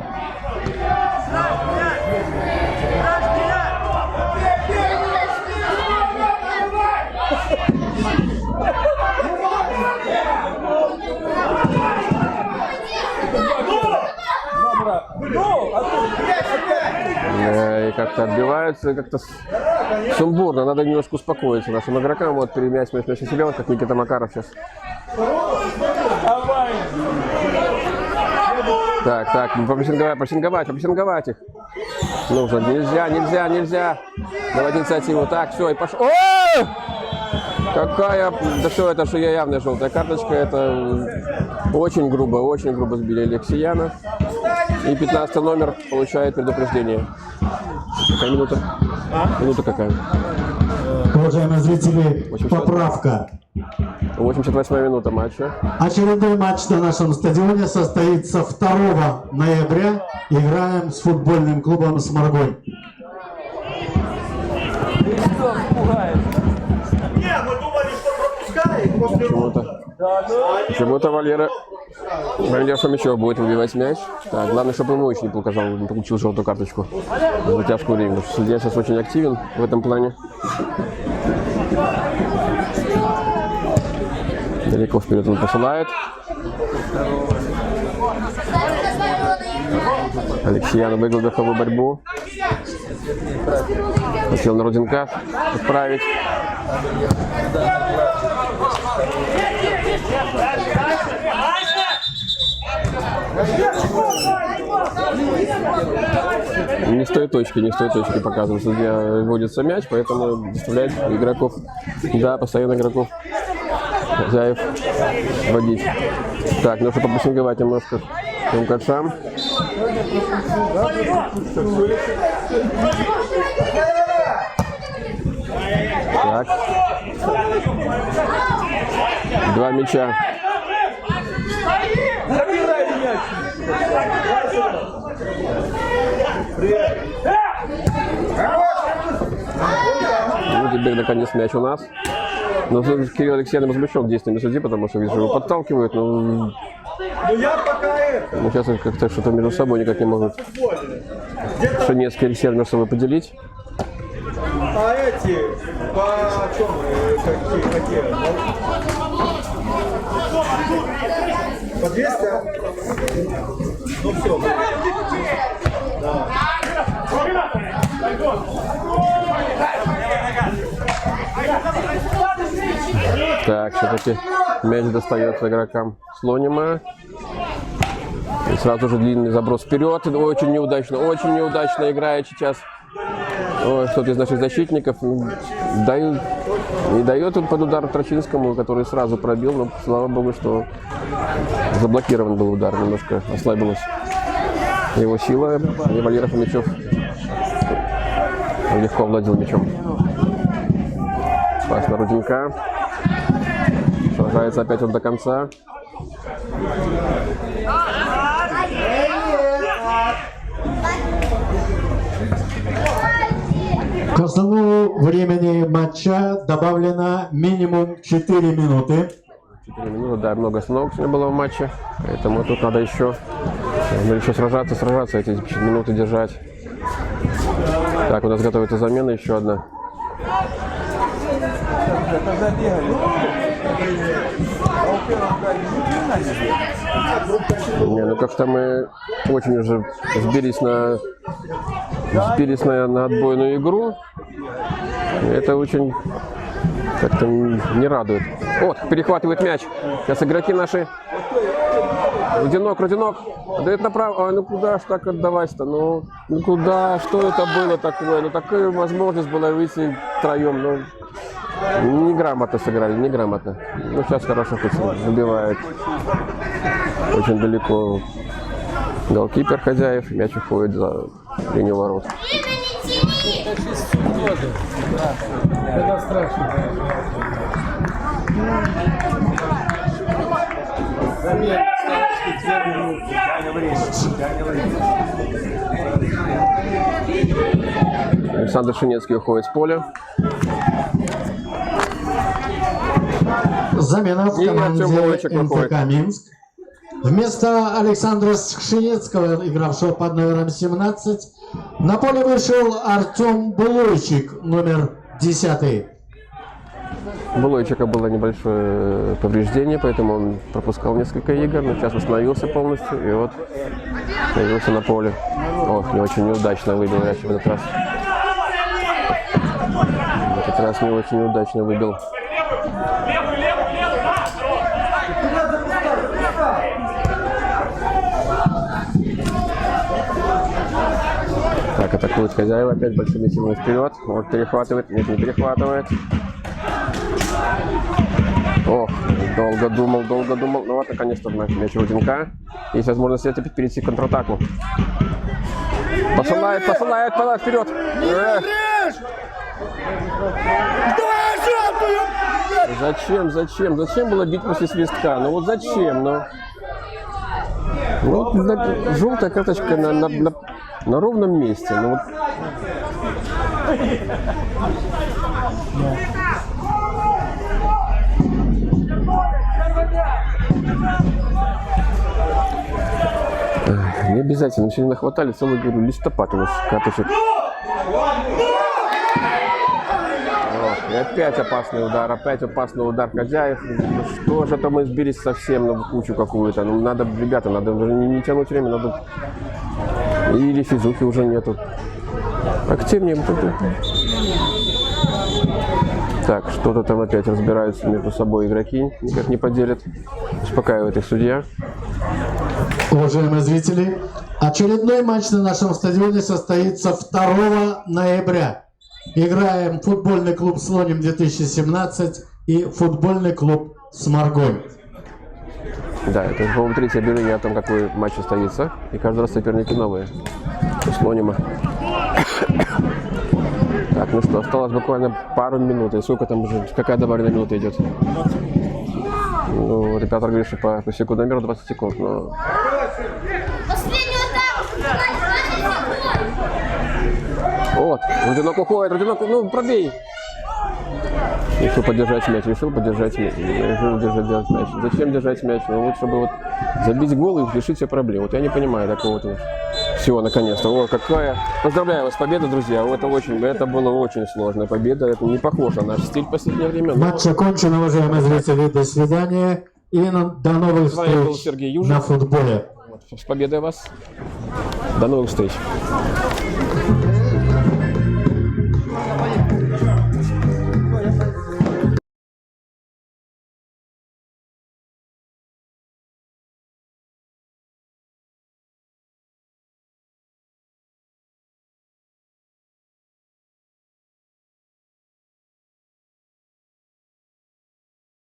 И как-то отбиваются, как-то сумбурно. Надо немножко успокоиться нашим игрокам. Вот перемять мяч на себя, вот как Никита Макаров сейчас. Так, попрессинговать их. Нужно, нельзя. Давать инициативу. Так, все, и пошел. О! Какая, да что это, что явная желтая карточка. Это очень грубо сбили Алексеяна. И 15 номер получает предупреждение. Какая минута? Минута какая? Уважаемые зрители, поправка. 88-я минута матча. Очередной матч на нашем стадионе состоится 2 ноября. Играем с футбольным клубом «Сморгонь». Не, мы думали, что пропускает после Почему-то Валера Фомичев будет выбивать мяч. Так, главное, чтобы ему очень не показал, не получил желтую карточку за затяжку времени. Потому что судья сейчас очень активен в этом плане. Далеко вперед он посылает. Алексеян выиграл верховую борьбу. Хотел на Руденка отправить. Не с той точки показывает. Судья вводится мяч, поэтому заставляет игроков, да, постоянно игроков хозяев водить. Так, нужно попрессинговать немножко МКШам. Так. 2 мяча. Ну, теперь наконец мяч у нас. Но Кирилл Алексеевич возмущен действиями судьи, потому что вижу, его подталкивают. Ну сейчас как-то что-то между собой никак не могут Шинецкий и Алексеевич между собой поделить. А эти по чем? Какие? По 200? Ну все. Да. Так, все-таки мяч достается игрокам Слонима. И сразу же длинный заброс вперед. Очень неудачно играет сейчас Ой, кто-то из наших защитников не дает он под удар Трачинскому, который сразу пробил, но слава богу, что заблокирован был удар, немножко ослабилась его сила, и Валера Фомичев легко владел мячом. Пас на Руденька. Сражается опять он до конца. К основному времени матча добавлено минимум 4 минуты. 4 минуты, да, много остановок сегодня было в матче. Поэтому тут надо еще сражаться, эти 4 минуты держать. Так, у нас готовится замена, еще одна. Не, ну как-то мы очень уже сбились на отбойную игру. Это очень как-то не радует. Вот, перехватывает мяч. Сейчас игроки наши. Руденок отдает направо. Ой, ну куда ж так отдавать-то? Ну куда? Что это было такое? Ну такая возможность была выйти втроем. Ну, неграмотно сыграли, неграмотно. Ну сейчас хорошо хоть забивает. Очень далеко голкипер Хозяев. Мяч уходит за линию ворот. Это страшно. Александр Шинецкий уходит с поля. Замена в И команде Артем Волочек выходит. МФК Минск. Вместо Александра Шинецкого, игравшего под номером 17, на поле вышел Артем Булойчик, номер 10. У Булойчика было небольшое повреждение, поэтому он пропускал несколько игр, но сейчас восстановился полностью и вот появился на поле. Ох, не очень неудачно выбил мяч в этот раз. В этот раз не очень неудачно выбил. Так, атакует Хозяева опять большими силами вперед. Вот перехватывает, нет, не перехватывает. Ох, долго думал. Ну вот, наконец-то мяч Руденька. Есть возможность опять перейти в контратаку. Посылает вперед. Зачем было бить после свистка? Ну вот зачем? Ну желтая карточка на ровном месте. Ну, вот. Не обязательно. Мы сегодня нахватали целый, говорю, листопад у нас карточек. И опять опасный удар Хозяев. Что же это мы сбились совсем на кучу какую-то. Ну надо, ребята, надо уже не тянуть время, надо. Или физухи уже нету. Активнее. Так, что-то там опять разбираются между собой игроки, никак не поделят. Успокаивает их судья. Уважаемые зрители, очередной матч на нашем стадионе состоится 2 ноября. Играем футбольный клуб «Слоним-2017» и футбольный клуб «Сморгонь». Да, это, по-моему, третье объявление о том, какой матч состоится. И каждый раз соперники новые. У «Слонима». Так, ну что, осталось буквально пару минут. И сколько там уже, какая добавленная минута идет? Ну, ребята говорят, что по секундомеру 20 секунд, но... Вот, Руденок уходит, ну пробей. Решил поддержать мяч. Зачем держать мяч? Ну вот, чтобы вот забить гол и решить все проблемы. Вот я не понимаю такого вот. Все, наконец-то. О, какая. Поздравляю вас с победой, друзья. Это была очень сложная победа. Это не похоже на наш стиль в последнее время. Матч окончен, уважаемые зрители. До свидания. И до новых встреч на футболе. С победой вас. До новых встреч.